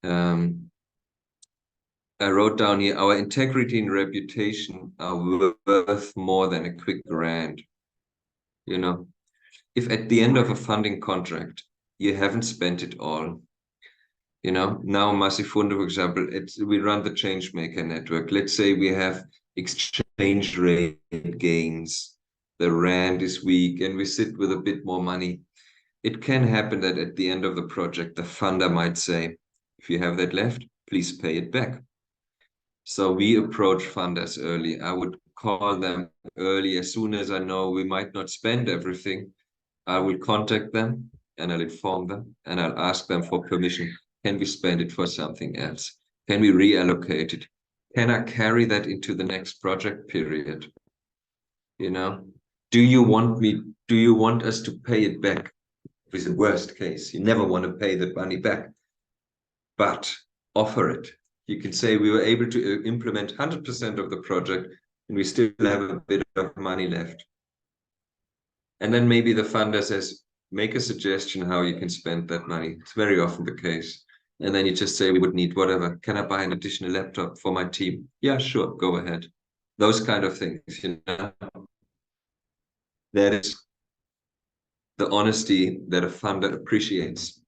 I wrote down here, our integrity and reputation are worth more than a quick grant. You know, if at the end of a funding contract, you haven't spent it all, now Massifundo, for example, we run the Changemaker network. Let's say we have exchange rate gains. The rand is weak and we sit with a bit more money. It can happen that at the end of the project, the funder might say, if you have that left, please pay it back. So we approach funders early. I would call them early. As soon as I know we might not spend everything, I will contact them and I'll inform them and I'll ask them for permission. Can we spend it for something else? Can we reallocate it? Can I carry that into the next project period? Do you want us to pay it back? With the worst case, you never want to pay the money back, but offer it. You can say we were able to implement 100% of the project and we still have a bit of money left. And then maybe the funder says, make a suggestion how you can spend that money. It's very often the case. And then you just say, we would need whatever. Can I buy an additional laptop for my team? Yeah, sure, go ahead. Those kind of things, That is the honesty that a funder appreciates.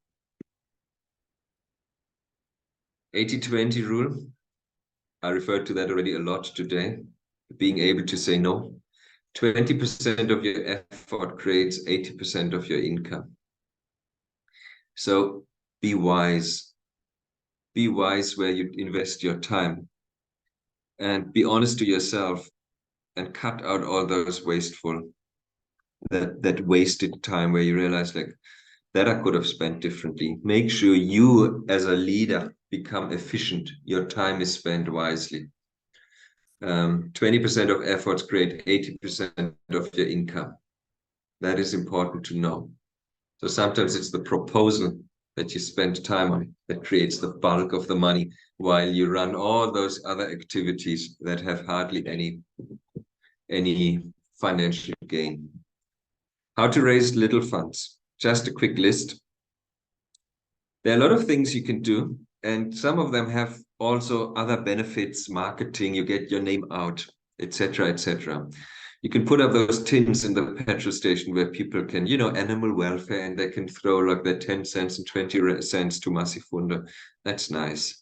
80-20 rule. I referred to that already a lot today. Being able to say no. 20% of your effort creates 80% of your income. So be wise. Be wise where you invest your time. And be honest to yourself and cut out all those that wasted time where you realize like that I could have spent differently. Make sure you as a leader become efficient. Your time is spent wisely. 20% of efforts create 80% of your income. That is important to know. So sometimes it's the proposal that you spend time on that creates the bulk of the money while you run all those other activities that have hardly any financial gain. How to raise little funds. Just a quick list. There are a lot of things you can do, and some of them have also other benefits, marketing, you get your name out, etc., etc. You can put up those tins in the petrol station where people can, animal welfare, and they can throw like their 10 cents and 20 cents to Massifunde. That's nice.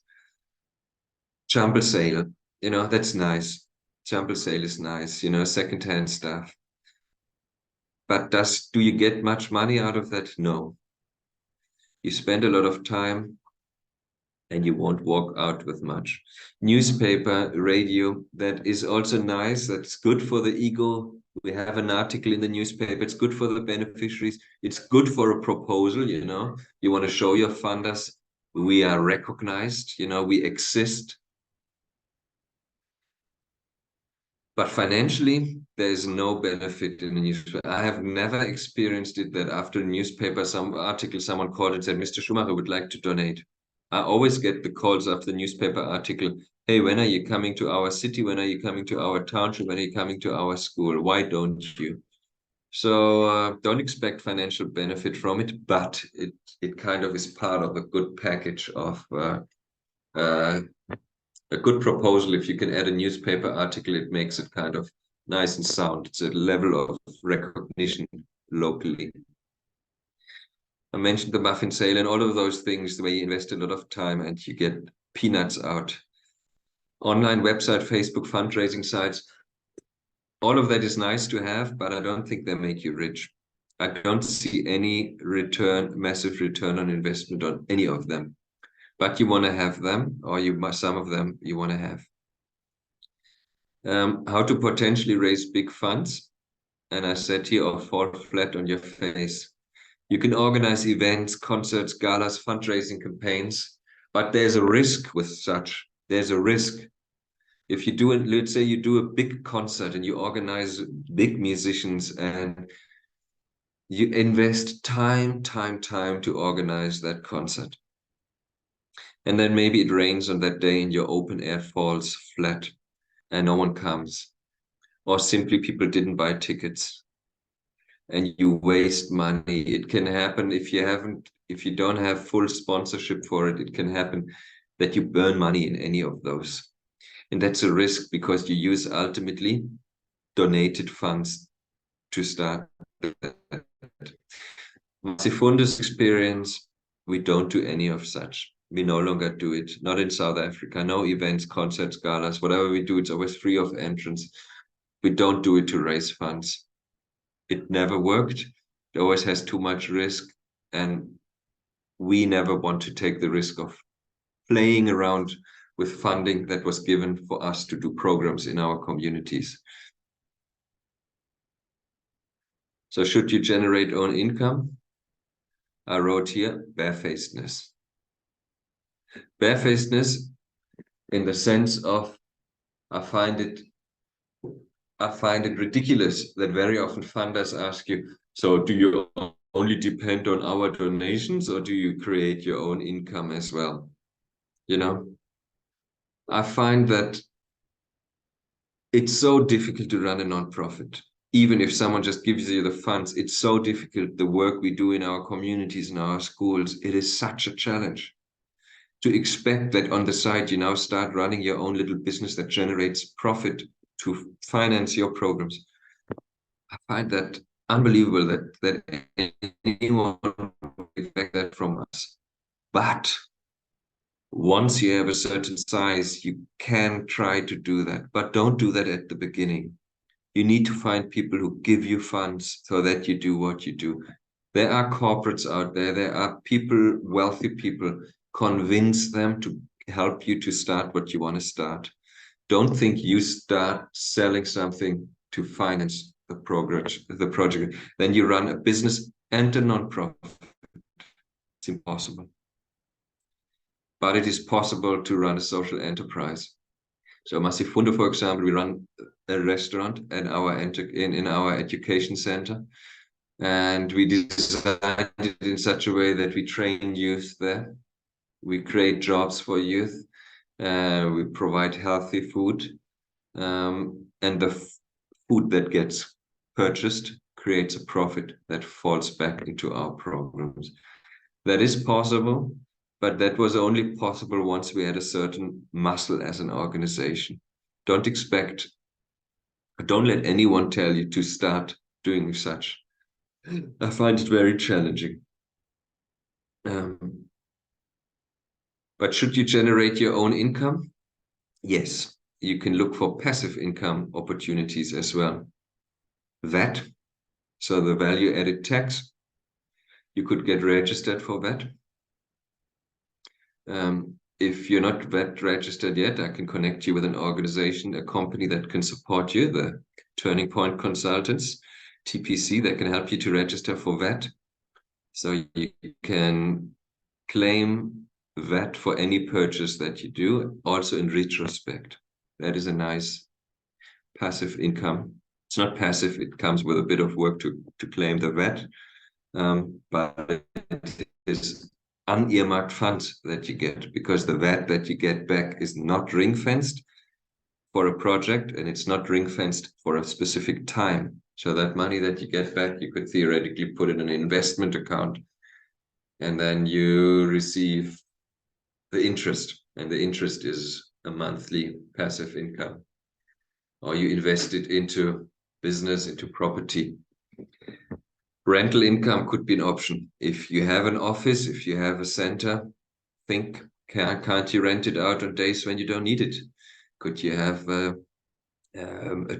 Jumble sale, that's nice. Jumble sale is nice, secondhand stuff. But do you get much money out of that? No. You spend a lot of time and you won't walk out with much. Newspaper, radio, that is also nice. That's good for the ego. We have an article in the newspaper. It's good for the beneficiaries. It's good for a proposal, You want to show your funders we are recognized, we exist. But financially, there is no benefit in the newspaper. I have never experienced it that after a newspaper, some article, someone called and said, Mr. Schumacher would like to donate. I always get the calls after the newspaper article. Hey, when are you coming to our city? When are you coming to our township? When are you coming to our school? Why don't you? So don't expect financial benefit from it, but it kind of is part of a good package of uh, a good proposal. If you can add a newspaper article, it makes it kind of nice and sound. It's a level of recognition locally. I mentioned the muffin sale and all of those things, the way you invest a lot of time and you get peanuts out. Online website, Facebook fundraising sites, all of that is nice to have, but I don't think they make you rich. I don't see any massive return on investment on any of them. But you want to have them, or some of them you want to have. How to potentially raise big funds. And I said here, or fall flat on your face. You can organize events, concerts, galas, fundraising campaigns, but there's a risk with such. There's a risk. If you do it, let's say you do a big concert and you organize big musicians and you invest time to organize that concert. And then maybe it rains on that day and your open air falls flat and no one comes. Or simply people didn't buy tickets and you waste money. It can happen if you don't have full sponsorship for it, it can happen that you burn money in any of those. And that's a risk because you use ultimately donated funds to start that. Sifunda's experience, we don't do any of such. We no longer do it. Not in South Africa. No events, concerts, galas, whatever we do, it's always free of entrance. We don't do it to raise funds. It never worked. It always has too much risk. And we never want to take the risk of playing around with funding that was given for us to do programs in our communities. So should you generate own income? I wrote here, barefacedness. Barefacedness in the sense of I find it ridiculous that very often funders ask you, so do you only depend on our donations or do you create your own income as well? I find that it's so difficult to run a nonprofit. Even if someone just gives you the funds, it's so difficult. The work we do in our communities, in our schools, it is such a challenge. To expect that on the side, you now start running your own little business that generates profit to finance your programs. I find that unbelievable that anyone would expect that from us. But once you have a certain size, you can try to do that, but don't do that at the beginning. You need to find people who give you funds so that you do what you do. There are corporates out there. There are people, wealthy people. Convince them to help you to start what you want to start. Don't think you start selling something to finance the project. Then you run a business and a nonprofit. It's impossible. But it is possible to run a social enterprise. So Massifundo, for example, we run a restaurant in our education center. And we designed it in such a way that we train youth there. We create jobs for youth. We provide healthy food. And the food that gets purchased creates a profit that falls back into our programs. That is possible. But that was only possible once we had a certain muscle as an organization. Don't let anyone tell you to start doing such. I find it very challenging. But should you generate your own income? Yes, you can look for passive income opportunities as well. VAT, so the value added tax, you could get registered for that. If you're not VAT registered yet, I can connect you with an organization, a company that can support you, the Turning Point Consultants, TPC, that can help you to register for VAT. So you can claim VAT for any purchase that you do, also in retrospect. That is a nice passive income. It's not passive, it comes with a bit of work to claim the VAT, but it is unearmarked funds that you get, because the VAT that you get back is not ring-fenced for a project, and it's not ring-fenced for a specific time. So that money that you get back, you could theoretically put in an investment account, and then you receive the interest, and the interest is a monthly passive income. Or you invest it into business, into property. Rental income could be an option. If you have an office, if you have a center, think, can't you rent it out on days when you don't need it? Could you have a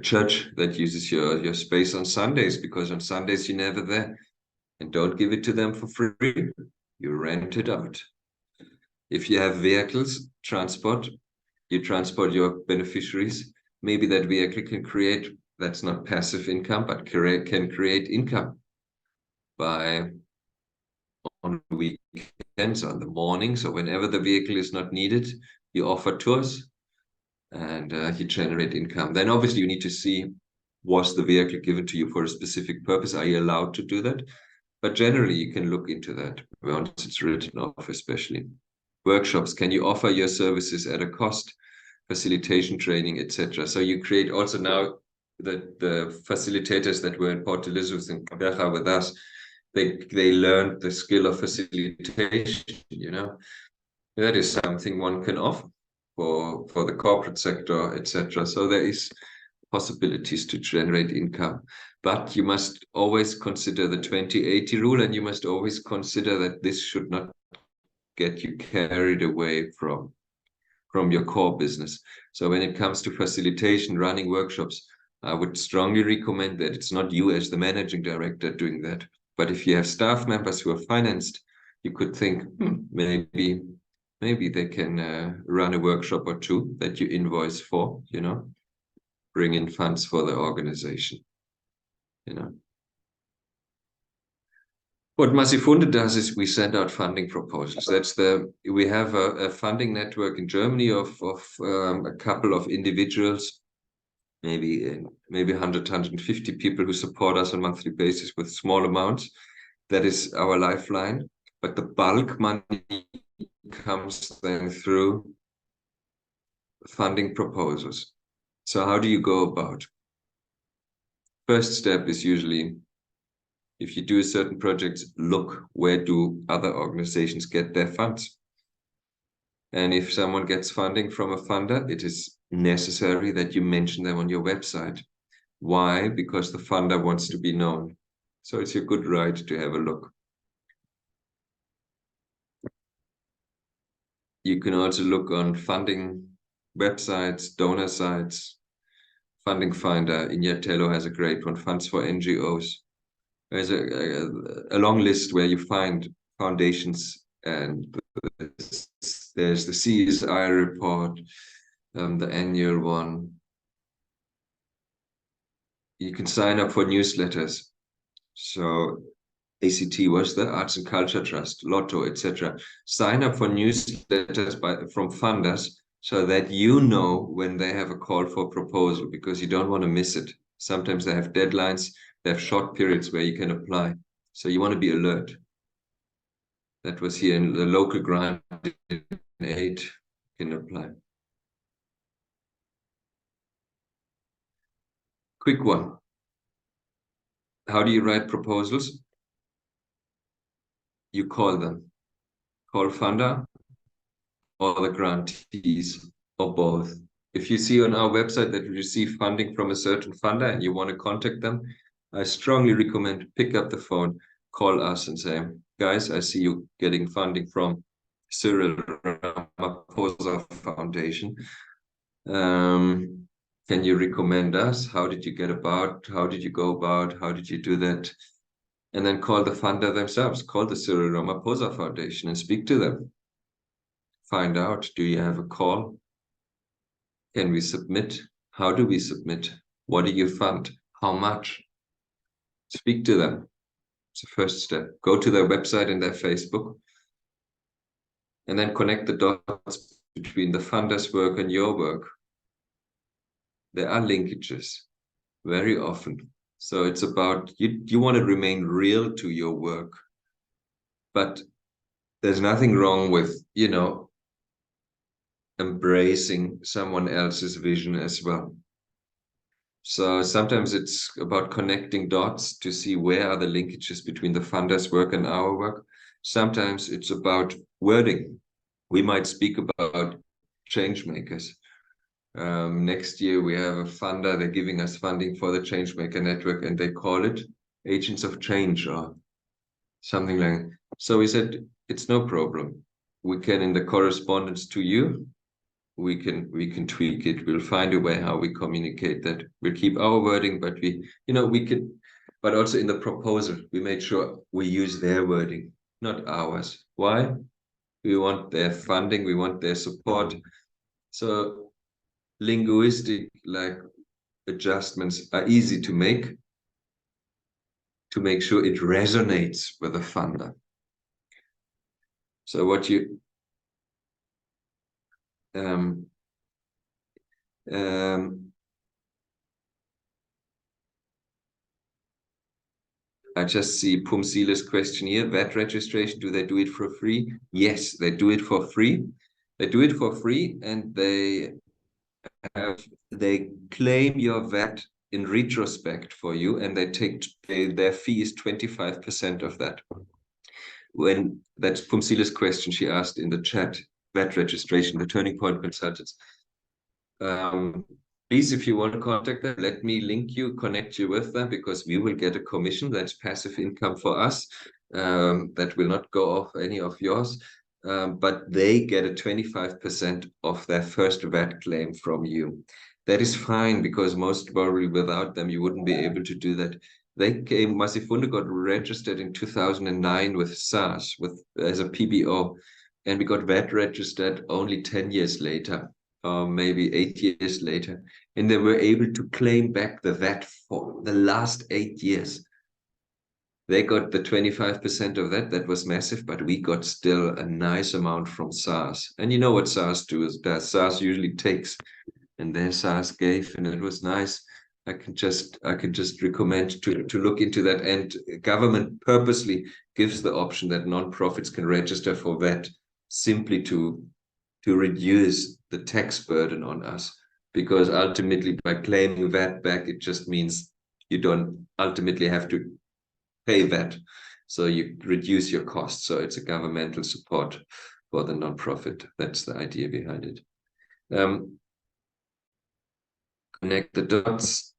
church that uses your space on Sundays, because on Sundays you're never there? And don't give it to them for free. You rent it out. If you have vehicles, transport, you transport your beneficiaries. Maybe that vehicle can create, that's not passive income, but can create income by on weekends, on the mornings, or whenever the vehicle is not needed, you offer tours and you generate income. Then obviously you need to see, was the vehicle given to you for a specific purpose? Are you allowed to do that? But generally you can look into that once it's written off, especially. Workshops, can you offer your services at a cost? Facilitation training, etc. So you create also now the facilitators that were in Port Elizabeth and Canberra with us, they learned the skill of facilitation, you know. That is something one can offer for the corporate sector, etc. So there is possibilities to generate income, but you must always consider the 20/80 rule, and you must always consider that this should not get you carried away from your core business. So when it comes to facilitation, running workshops, I would strongly recommend that it's not you as the managing director doing that. But if you have staff members who are financed, you could think, maybe they can run a workshop or two that you invoice for, you know, bring in funds for the organization, you know. What Masifunde does is we send out funding proposals. We have a funding network in Germany of a couple of individuals, maybe 100, 150 people who support us on a monthly basis with small amounts. That is our lifeline. But the bulk money comes then through funding proposals. So how do you go about? First step is usually, if you do a certain project, look, where do other organizations get their funds? And if someone gets funding from a funder, it is necessary that you mention them on your website. Why? Because the funder wants to be known. So it's your good right to have a look. You can also look on funding websites, donor sites. Funding Finder in Yatello has a great one, Funds for NGOs. There's a long list where you find foundations, and there's the CSI report, the annual one. You can sign up for newsletters. So ACT was the Arts and Culture Trust, Lotto, etc. Sign up for newsletters from funders so that you know when they have a call for proposal, because you don't want to miss it. Sometimes they have deadlines, they have short periods where you can apply. So you want to be alert. That was here in the local grant aid, you can apply. Quick one. How do you write proposals? You call them. call funder or the grantees or both. If you see on our website that you receive funding from a certain funder and you want to contact them, I strongly recommend pick up the phone, call us and say, guys, I see you getting funding from Cyril Ramaphosa Foundation. Can you recommend us? How did you get about? How did you go about? How did you do that? And then call the funder themselves, call the Cyril Ramaphosa Foundation and speak to them. Find out, do you have a call? Can we submit? How do we submit? What do you fund? How much? Speak to them. It's the first step. Go to their website and their Facebook, and then connect the dots between the funder's work and your work. There are linkages very often. So it's about, you want to remain real to your work, but there's nothing wrong with, embracing someone else's vision as well. So sometimes it's about connecting dots to see where are the linkages between the funder's work and our work. Sometimes it's about wording. We might speak about change makers. Next year we have a funder, they're giving us funding for the Changemaker Network and they call it Agents of Change or something like that. So we said, it's no problem. We can, in the correspondence to you, we can tweak it. We'll find a way how we communicate that. We'll keep our wording, but but also in the proposal, we made sure we use their wording, not ours. Why? We want their funding, we want their support. So linguistic adjustments are easy to make sure it resonates with the funder. So what you I just see Pumsila's question here. VAT registration, do they do it for free? Yes, they do it for free. They do it for free, and they claim your VAT in retrospect for you, and their fee is 25% of that. When that's Pumsila's question, she asked in the chat, VAT registration, the Turning Point Consultants. Please, if you want to contact them, let me connect you with them, because we will get a commission. That's passive income for us. That will not go off any of yours. But they get a 25% of their first VAT claim from you. That is fine, because most probably without them, you wouldn't be able to do that. Massive Wunde got registered in 2009 with SARS, as a PBO, and we got VAT registered only 10 years later. Maybe 8 years later, and they were able to claim back the VAT for the last 8 years. They got the 25% of that. That was massive, but we got still a nice amount from SARS. And you know what SARS does? SARS usually takes, and then SARS gave, and it was nice. I can just recommend to look into that. And government purposely gives the option that non-profits can register for VAT, simply to reduce the tax burden on us, because ultimately by claiming VAT back, it just means you don't ultimately have to pay VAT. So you reduce your costs. So it's a governmental support for the non-profit. That's the idea behind it. Connect the dots.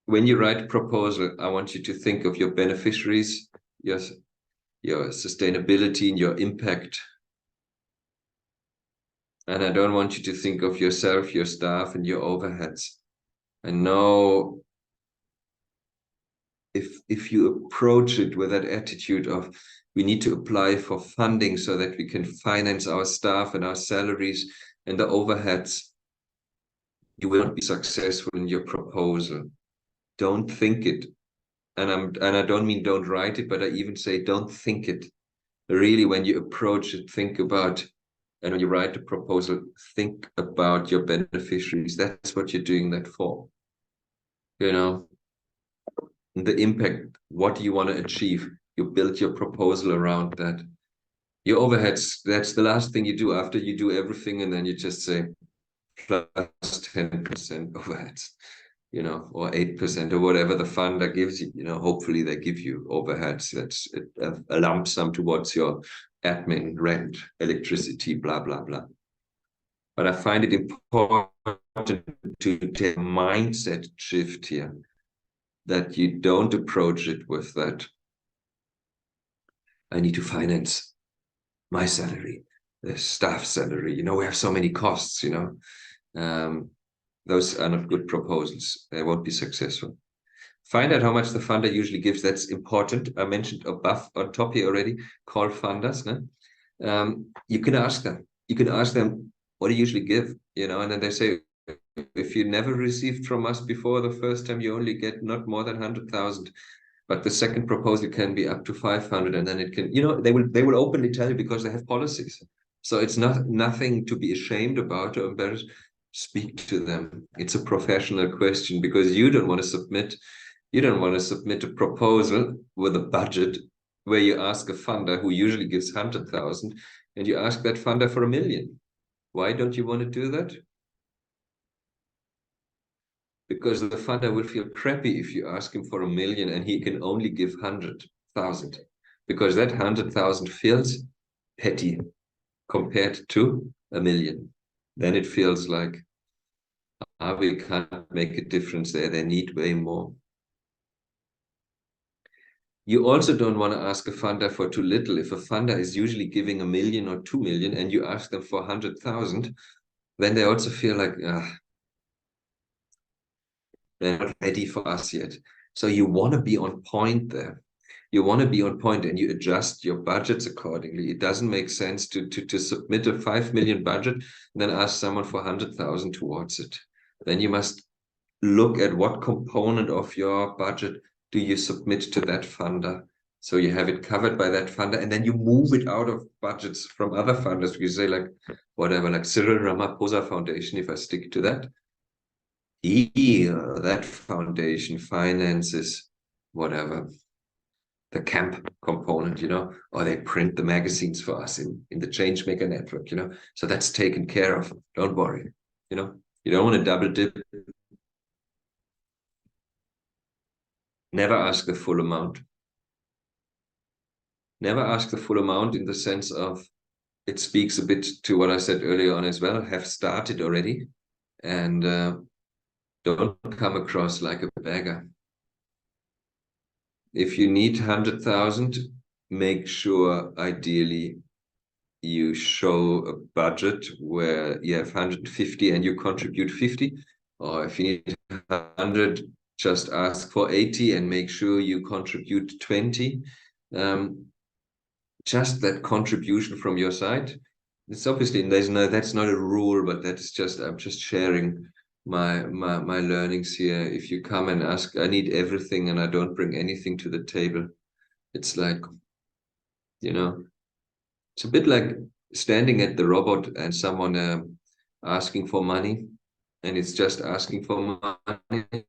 When you write a proposal, I want you to think of your beneficiaries, your sustainability and your impact. And I don't want you to think of yourself, your staff, and your overheads. I know if you approach it with that attitude of, we need to apply for funding so that we can finance our staff and our salaries and the overheads, you will not be successful in your proposal. Don't think it. And I don't mean don't write it, but I even say don't think it. Really, when you approach it, think about, and when you write a proposal, think about your beneficiaries. That's what you're doing that for. The impact, what do you want to achieve? You build your proposal around that. Your overheads, that's the last thing you do after you do everything, and then you just say plus 10% overheads. you know, or 8% or whatever the funder gives you, you know, hopefully they give you overheads. That's a lump sum towards your admin, rent, electricity, blah, blah, blah. But I find it important to take a mindset shift here, that you don't approach it with that, I need to finance my salary, the staff salary. You know, we have so many costs, you know. Those are not good proposals. They won't be successful. Find out how much the funder usually gives. That's important. I mentioned above on top here already, call funders. No? You can ask them. You can ask them what do you usually give, you know, and then they say, if you never received from us before the first time, you only get not more than 100,000. But the second proposal can be up to 500, and then it can, you know, they will openly tell you because they have policies. So it's nothing to be ashamed about or embarrassed. Speak to them. It's a professional question, because you don't want to submit a proposal with a budget where you ask a funder who usually gives 100,000 and you ask that funder for 1 million. Why don't you want to do that? Because the funder will feel crappy if you ask him for 1 million and he can only give 100,000, because that 100,000 feels petty compared to 1 million. Then it feels like, we can't make a difference there. They need way more. You also don't want to ask a funder for too little. If a funder is usually giving 1 million or 2 million and you ask them for 100,000, then they also feel like, they're not ready for us yet. So you want to be on point there. You want to be on point, and you adjust your budgets accordingly. It doesn't make sense to submit a 5 million budget and then ask someone for 100,000 towards it. Then you must look at what component of your budget do you submit to that funder. So you have it covered by that funder, and then you move it out of budgets from other funders. You say, like, whatever, like Cyril Ramaphosa Foundation, if I stick to that, that foundation finances whatever, the camp component, you know, or they print the magazines for us in the Changemaker network, you know. So that's taken care of. Don't worry, you know. You don't want to double dip. Never ask the full amount. Never ask the full amount, in the sense of, it speaks a bit to what I said earlier on as well. Have started already, and don't come across like a beggar. If you need 100,000, make sure ideally you show a budget where you have 150 and you contribute 50. Or if you need 100, just ask for 80 and make sure you contribute 20. Just that contribution from your side. It's obviously, that's not a rule, but that's just, I'm just sharing my learnings here. If you come and ask, I need everything and I don't bring anything to the table, it's like, you know, it's a bit like standing at the robot and someone asking for money, and it's just asking for money,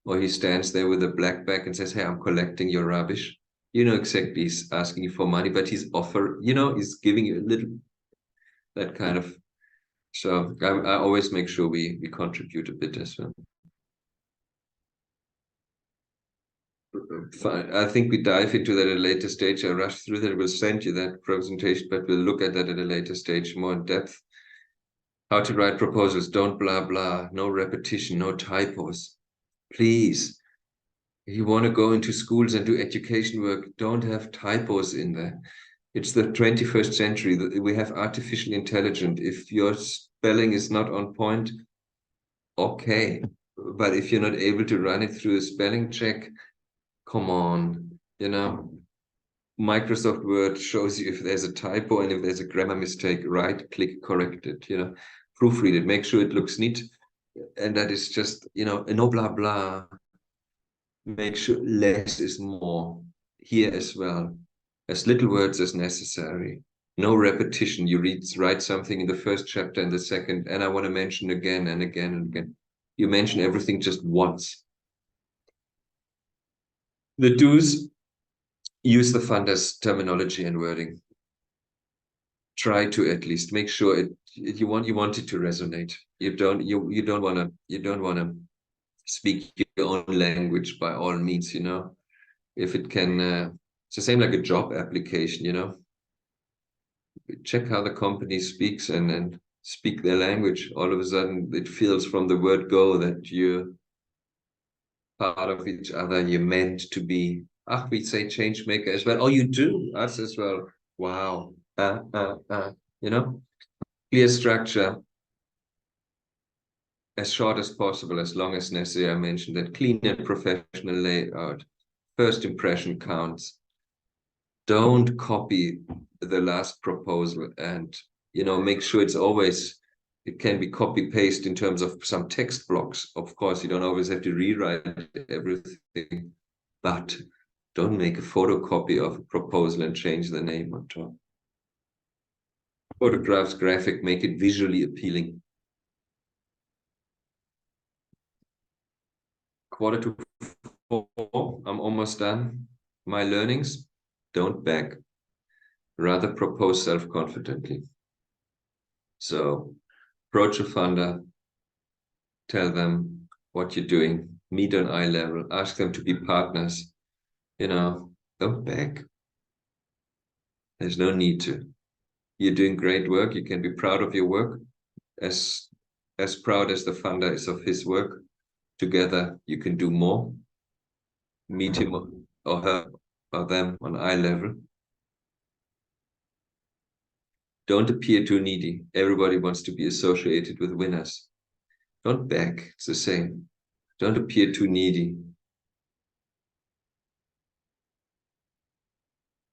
or he stands there with a black bag and says, hey, I'm collecting your rubbish. You know exactly he's asking you for money, but he's he's giving you a little, that kind of. So I always make sure we contribute a bit as well. Fine. I think we dive into that at a later stage. I rushed through that. We'll send you that presentation, but we'll look at that at a later stage, more in depth. How to write proposals. Don't blah, blah. No repetition, no typos. Please, if you want to go into schools and do education work, don't have typos in there. It's the 21st century. We have artificial intelligence. If your spelling is not on point, okay. But if you're not able to run it through a spelling check, come on, you know. Microsoft Word shows you if there's a typo and if there's a grammar mistake, right click, correct it, you know, proofread it, make sure it looks neat. And that is just, you know, no blah, blah. Make sure less is more here as well. As little words as necessary. No repetition. You write something in the first chapter and the second, and I want to mention again and again and again. You mention everything just once. The do's: use the funder's terminology and wording. Try to at least make sure you want it to resonate. You don't want to Speak your own language by all means, if it can, it's the same like a job application, check how the company speaks and speak their language. All of a sudden, it feels from the word go that you're part of each other. You're meant to be. Ah, we say change maker as well. Oh, you do? Us as well. Wow. You know, clear structure, as short as possible, as long as necessary. I mentioned that clean and professional layout. First impression counts. Don't copy the last proposal and make sure it can be copy paste in terms of some text blocks. Of course, you don't always have to rewrite everything, but don't make a photocopy of a proposal and change the name on top. Photographs, graphic, make it visually appealing. Quarter to 4, I'm almost done. My learnings, don't beg. Rather propose self-confidently. So approach a funder, tell them what you're doing, meet on eye level, ask them to be partners. Don't beg. There's no need to. You're doing great work. You can be proud of your work, as proud as the funder is of his work. Together, you can do more. Meet him or her or them on eye level. Don't appear too needy. Everybody wants to be associated with winners. Don't beg. It's the same. Don't appear too needy.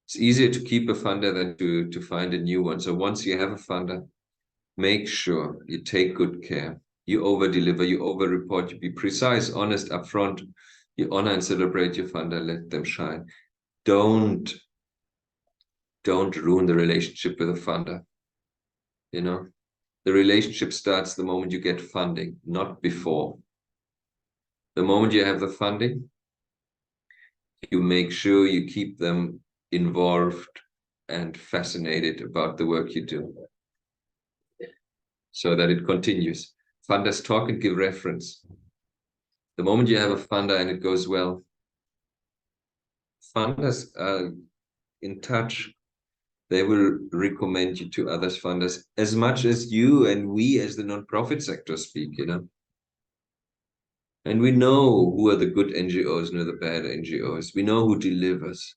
It's easier to keep a funder than to find a new one. So once you have a funder, make sure you take good care. You over-deliver, you over-report, you be precise, honest, upfront. You honor and celebrate your funder, let them shine. Don't ruin the relationship with a funder. The relationship starts the moment you get funding, not before. The moment you have the funding, you make sure you keep them involved and fascinated about the work you do so that it continues. Funders talk and give reference. The moment you have a funder and it goes well, funders are in touch. They will recommend you to others funders as much as you and we as the nonprofit sector speak, And we know who are the good NGOs and who are the bad NGOs. We know who delivers.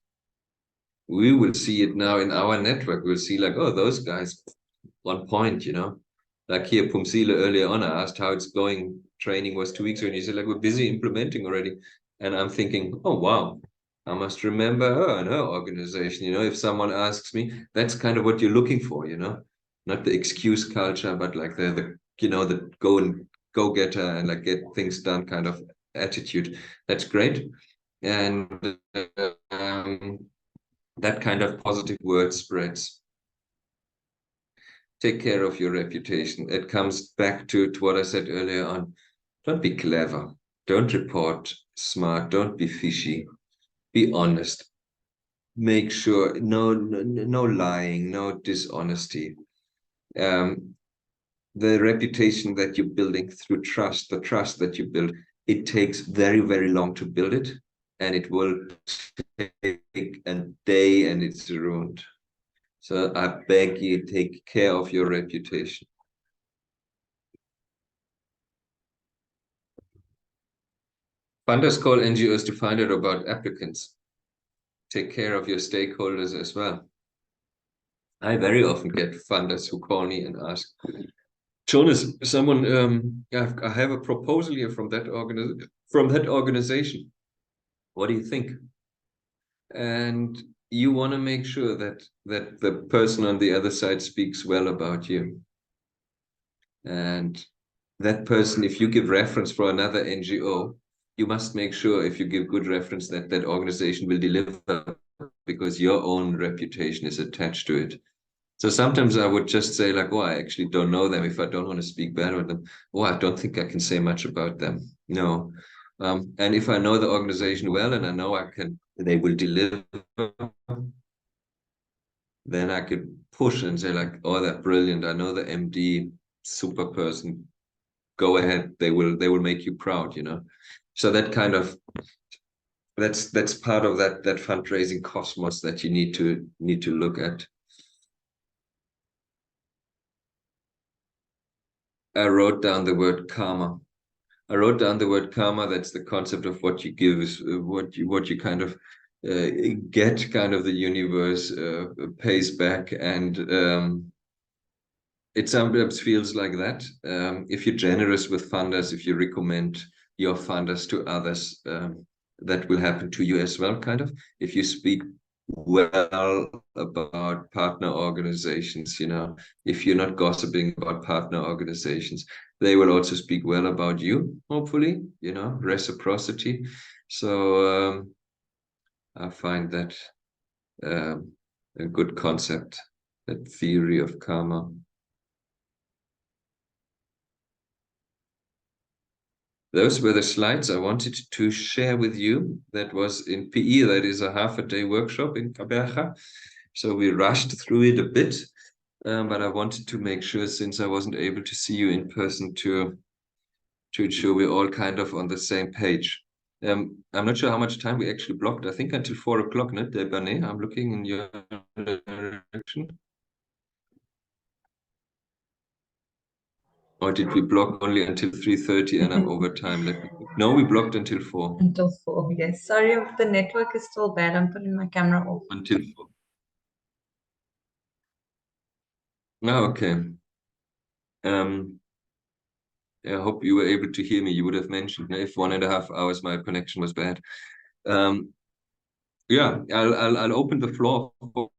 We will see it now in our network. We'll see like, oh, those guys on point, Like here, Pumsile earlier on, I asked how it's going. Training was 2 weeks ago, and he said, like, we're busy implementing already. And I'm thinking, oh, wow, I must remember her and her organization. If someone asks me, that's kind of what you're looking for, Not the excuse culture, but like the go getter and like get things done kind of attitude. That's great. And that kind of positive word spreads. Take care of your reputation. It comes back to what I said earlier on. Don't be clever. Don't report smart. Don't be fishy. Be honest. Make sure no lying, no dishonesty. The reputation that you're building through trust, the trust that you build, it takes very, very long to build it, and it will take a day and it's ruined. So I beg you, take care of your reputation. Funders call NGOs to find out about applicants. Take care of your stakeholders as well. I very often get funders who call me and ask, Jonas, someone, I have a proposal here from that organization. What do you think? And you want to make sure that the person on the other side speaks well about you. And that person, if you give reference for another NGO, you must make sure if you give good reference that that organization will deliver because your own reputation is attached to it. So sometimes I would just say like, oh, I actually don't know them. If I don't want to speak bad about them, oh, I don't think I can say much about them. No. And if I know the organization well and I know they will deliver, then I could push and say like, oh, they're brilliant. I know the MD, super person. go ahead, they will make you proud, you know. So that kind of that's part of that fundraising cosmos that you need to look at. I wrote down the word karma. That's the concept of what you give is what you kind of get. Kind of the universe pays back, and it sometimes feels like that. If you're generous with funders, if you recommend your funders to others, that will happen to you as well, kind of. If you speak well about partner organizations, you know, if you're not gossiping about partner organizations, they will also speak well about you, hopefully, you know, reciprocity. So I find that a good concept, that theory of karma. Those were the slides I wanted to share with you. That was in PE. That is a half-a-day workshop in Caberga. So we rushed through it a bit, but I wanted to make sure, since I wasn't able to see you in person, to ensure we're all kind of on the same page. I'm not sure how much time we actually blocked. I think until 4 o'clock, no? Debane, I'm looking in your direction. Or did we block only until 3:30 and I'm over time? No, we blocked until 4. Until 4, yes. Sorry if the network is still bad. I'm putting my camera off. Until 4. Oh, okay. I hope you were able to hear me. You would have mentioned if 1.5 hours my connection was bad. Yeah, I'll open the floor for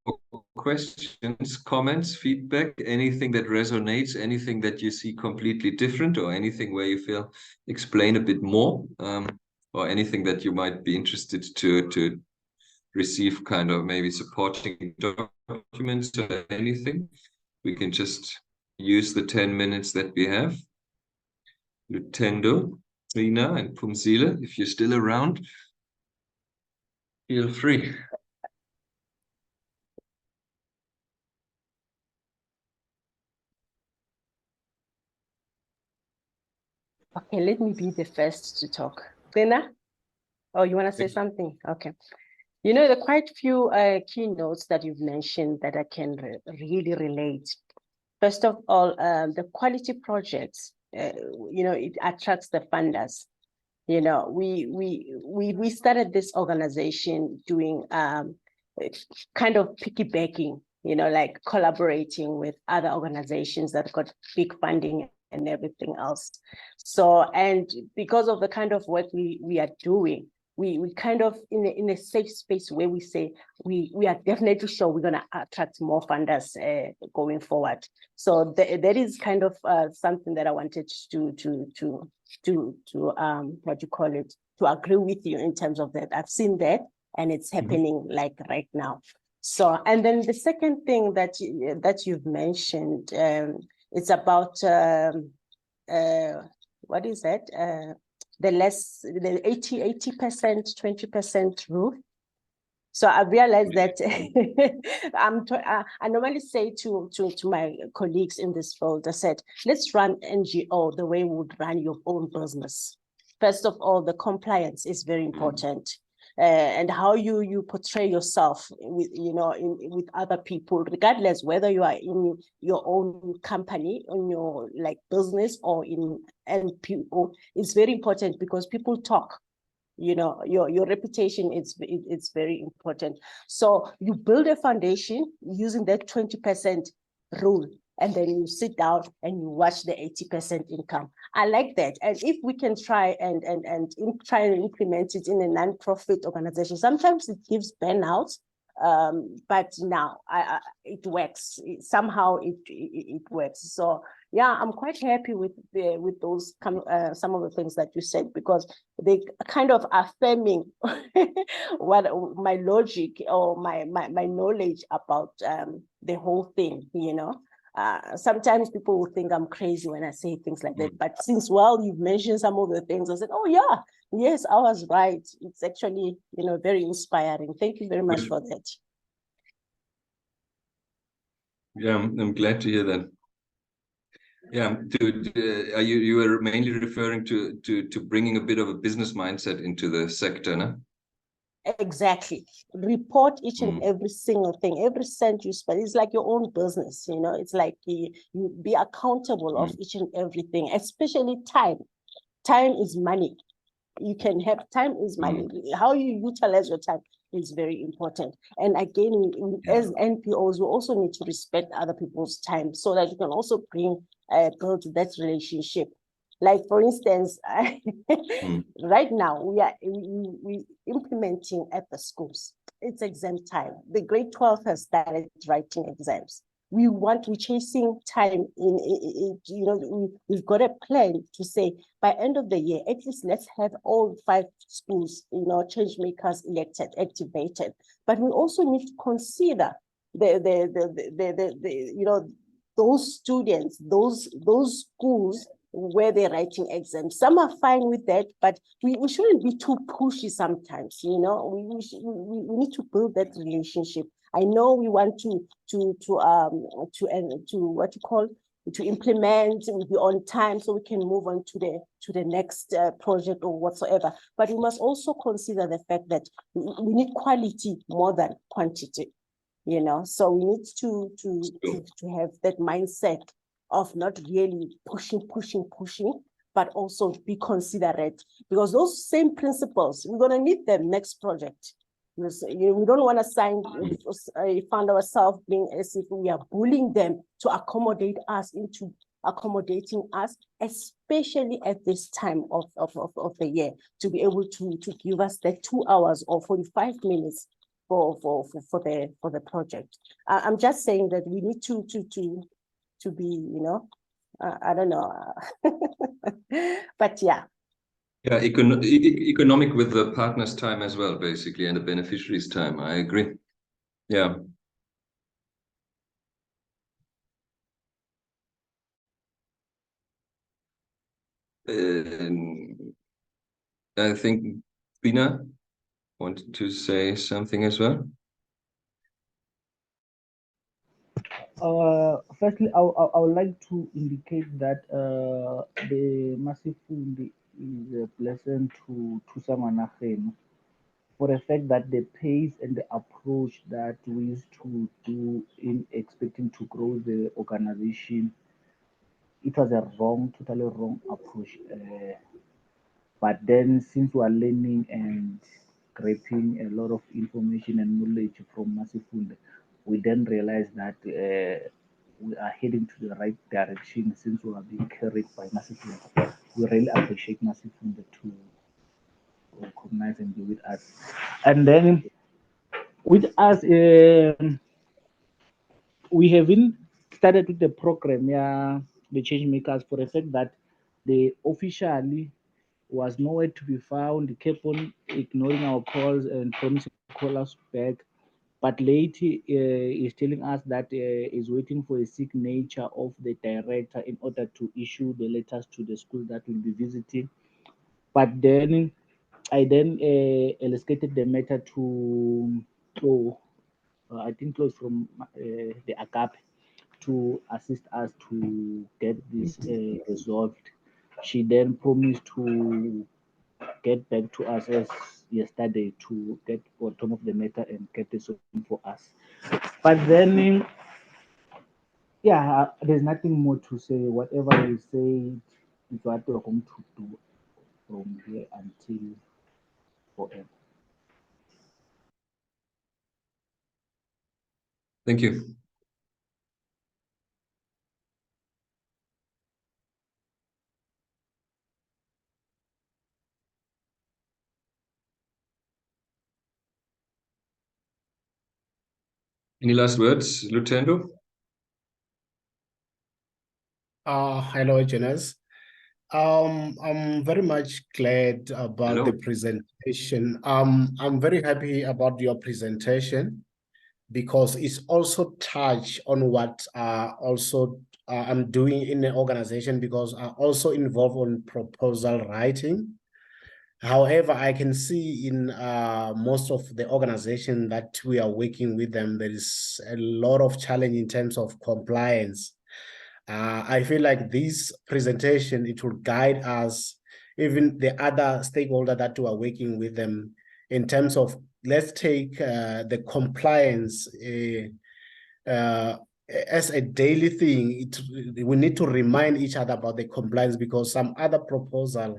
questions, comments, feedback, anything that resonates, anything that you see completely different, or anything where you feel explain a bit more, or anything that you might be interested to receive, kind of maybe supporting documents or anything. We can just use the 10 minutes that we have. Lutendo, Rina, and Pumzile, if you're still around, feel free. Okay, let me be the first to talk. Rina? Oh, you want to say something? Okay. You know, there are quite few keynotes that you've mentioned that I can really relate. First of all, the quality projects, you know, it attracts the funders. You know, we started this organization doing kind of piggybacking, you know, like collaborating with other organizations that got big funding and everything else. So, and because of the kind of work we are doing, we kind of in a safe space where we say we are definitely sure we're going to attract more funders going forward. So that is kind of something that I wanted to what you call it, to agree with you in terms of that. I've seen that, and it's happening like right now. So, and then the second thing that you've mentioned, it's about what is that? The 80%, 20% rule. So I realized that I normally say to my colleagues in this field, I said, let's run NGO the way we would run your own business. First of all, the compliance is very important. And how you portray yourself with, you know, with other people, regardless whether you are in your own company, in your like business, or in NPO, it's very important because people talk. You know, your reputation it's very important. So you build a foundation using that 20% rule, and then you sit down and you watch the 80% income. I like that. And if we can try and try and implement it in a non-profit organization, sometimes it gives burnout, but now it works. Somehow it works. So yeah, I'm quite happy with those some of the things that you said, because they kind of affirming what my logic or my knowledge about the whole thing, you know. Sometimes people will think I'm crazy when I say things like that, but since, well, you've mentioned some of the things, I said, oh yeah, yes, I was right. It's actually, you know, very inspiring. Thank you very much for that. Yeah, I'm glad to hear that. Yeah, are you were mainly referring to bringing a bit of a business mindset into the sector, no? Exactly. Report each and every single thing, every cent you spend. It's like your own business, you know. It's like you be accountable of each and everything, especially time. Time is money. You can have time is money. How you utilize your time is very important. And again, as NPOs, we also need to respect other people's time so that you can also build that relationship. Like for instance, right now we implementing at the schools. It's exam time. The grade 12 has started writing exams. We're chasing time we've got a plan to say by end of the year, at least let's have all 5 schools, change makers elected, activated. But we also need to consider those students, those schools where they're writing exams. Some are fine with that, but we shouldn't be too pushy sometimes, We need to build that relationship. I know we want to implement and be on time so we can move on to the next project or whatsoever. But we must also consider the fact that we need quality more than quantity, So we need to have that mindset of not really pushing, but also be considerate, because those same principles, we're going to need them next project. We don't want to find ourselves being as if we are bullying them to accommodate us into accommodating us, especially at this time of the year, to be able to give us that 2 hours or 45 minutes for the project. I'm just saying that we need to be, I don't know, but yeah. Yeah, economic with the partner's time as well, basically, and the beneficiary's time. I agree. Yeah. I think Bina wanted to say something as well. Firstly, I would like to indicate that the massive fund is a blessing to Samanachenu for the fact that the pace and the approach that we used to do in expecting to grow the organization, it was a totally wrong approach. But then, since we are learning and grabbing a lot of information and knowledge from Massive Fund, we then realize that we are heading to the right direction since we are being carried by Massive Fund. We really appreciate Massive Fund to recognize and be with us. And then with us, we haven't started with the program, the change makers, for the fact that they officially was nowhere to be found. He kept on ignoring our calls and promising to call us back. But later, is telling us that is waiting for a signature of the director in order to issue the letters to the school that will be visiting. But then I then illustrated the matter to I think close from the ACAP to assist us to get this resolved. She then promised to get back to us as yesterday to get bottom of the matter and get the solution for us. But then, there's nothing more to say. Whatever we say is what we're going to do from here until forever. Thank you. Any last words, Lutendo? Hello, Jonas. I'm very much glad about the presentation. I'm very happy about your presentation because it's also touched on what I'm doing in the organization, because I'm also involved on proposal writing. However, I can see in most of the organization that we are working with them, there is a lot of challenge in terms of compliance. I feel like this presentation, it will guide us, even the other stakeholder that we are working with them, in terms of, let's take the compliance as a daily thing. We need to remind each other about the compliance, because some other proposal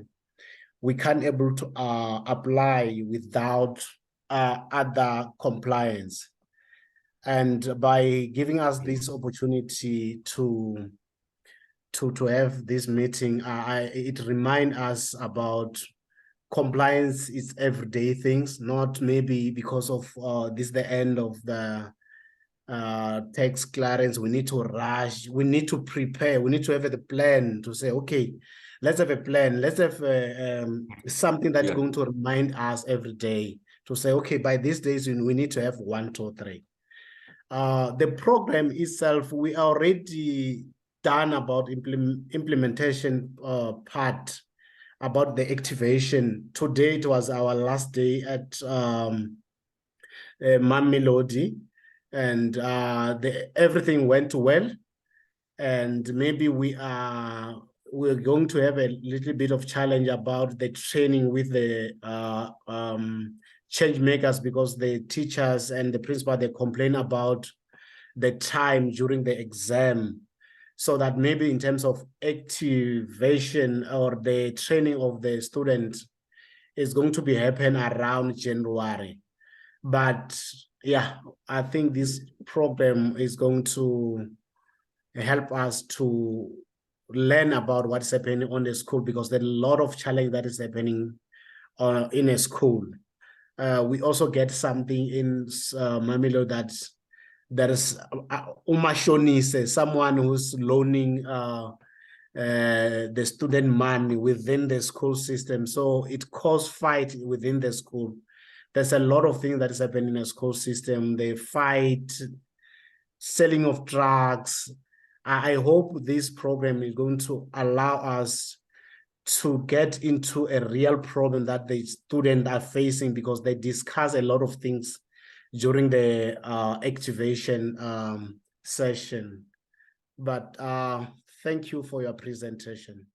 we can't able to apply without other compliance. And by giving us this opportunity to have this meeting, it reminds us about compliance is everyday things, not maybe because of this the end of the tax clearance. We need to rush, we need to prepare, we need to have the plan to say, okay, let's have a plan, let's have something that's going to remind us every day to say, okay, by these days we need to have 1, 2, 3. The program itself, we already done about implementation part, about the activation. Today it was our last day at Mamelodi, and everything went well. And maybe we're going to have a little bit of challenge about the training with the change makers, because the teachers and the principal, they complain about the time during the exam. So that maybe in terms of activation or the training of the students is going to be happen around January. But yeah, I think this program is going to help us to learn about what's happening on the school, because there's a lot of challenge that is happening in a school. We also get something in Mamilo that there is umashonise, someone who's loaning the student money within the school system. So it causes fight within the school. There's a lot of things that is happening in the school system. They fight, selling of drugs. I hope this program is going to allow us to get into a real problem that the students are facing, because they discuss a lot of things during the activation session. But thank you for your presentation.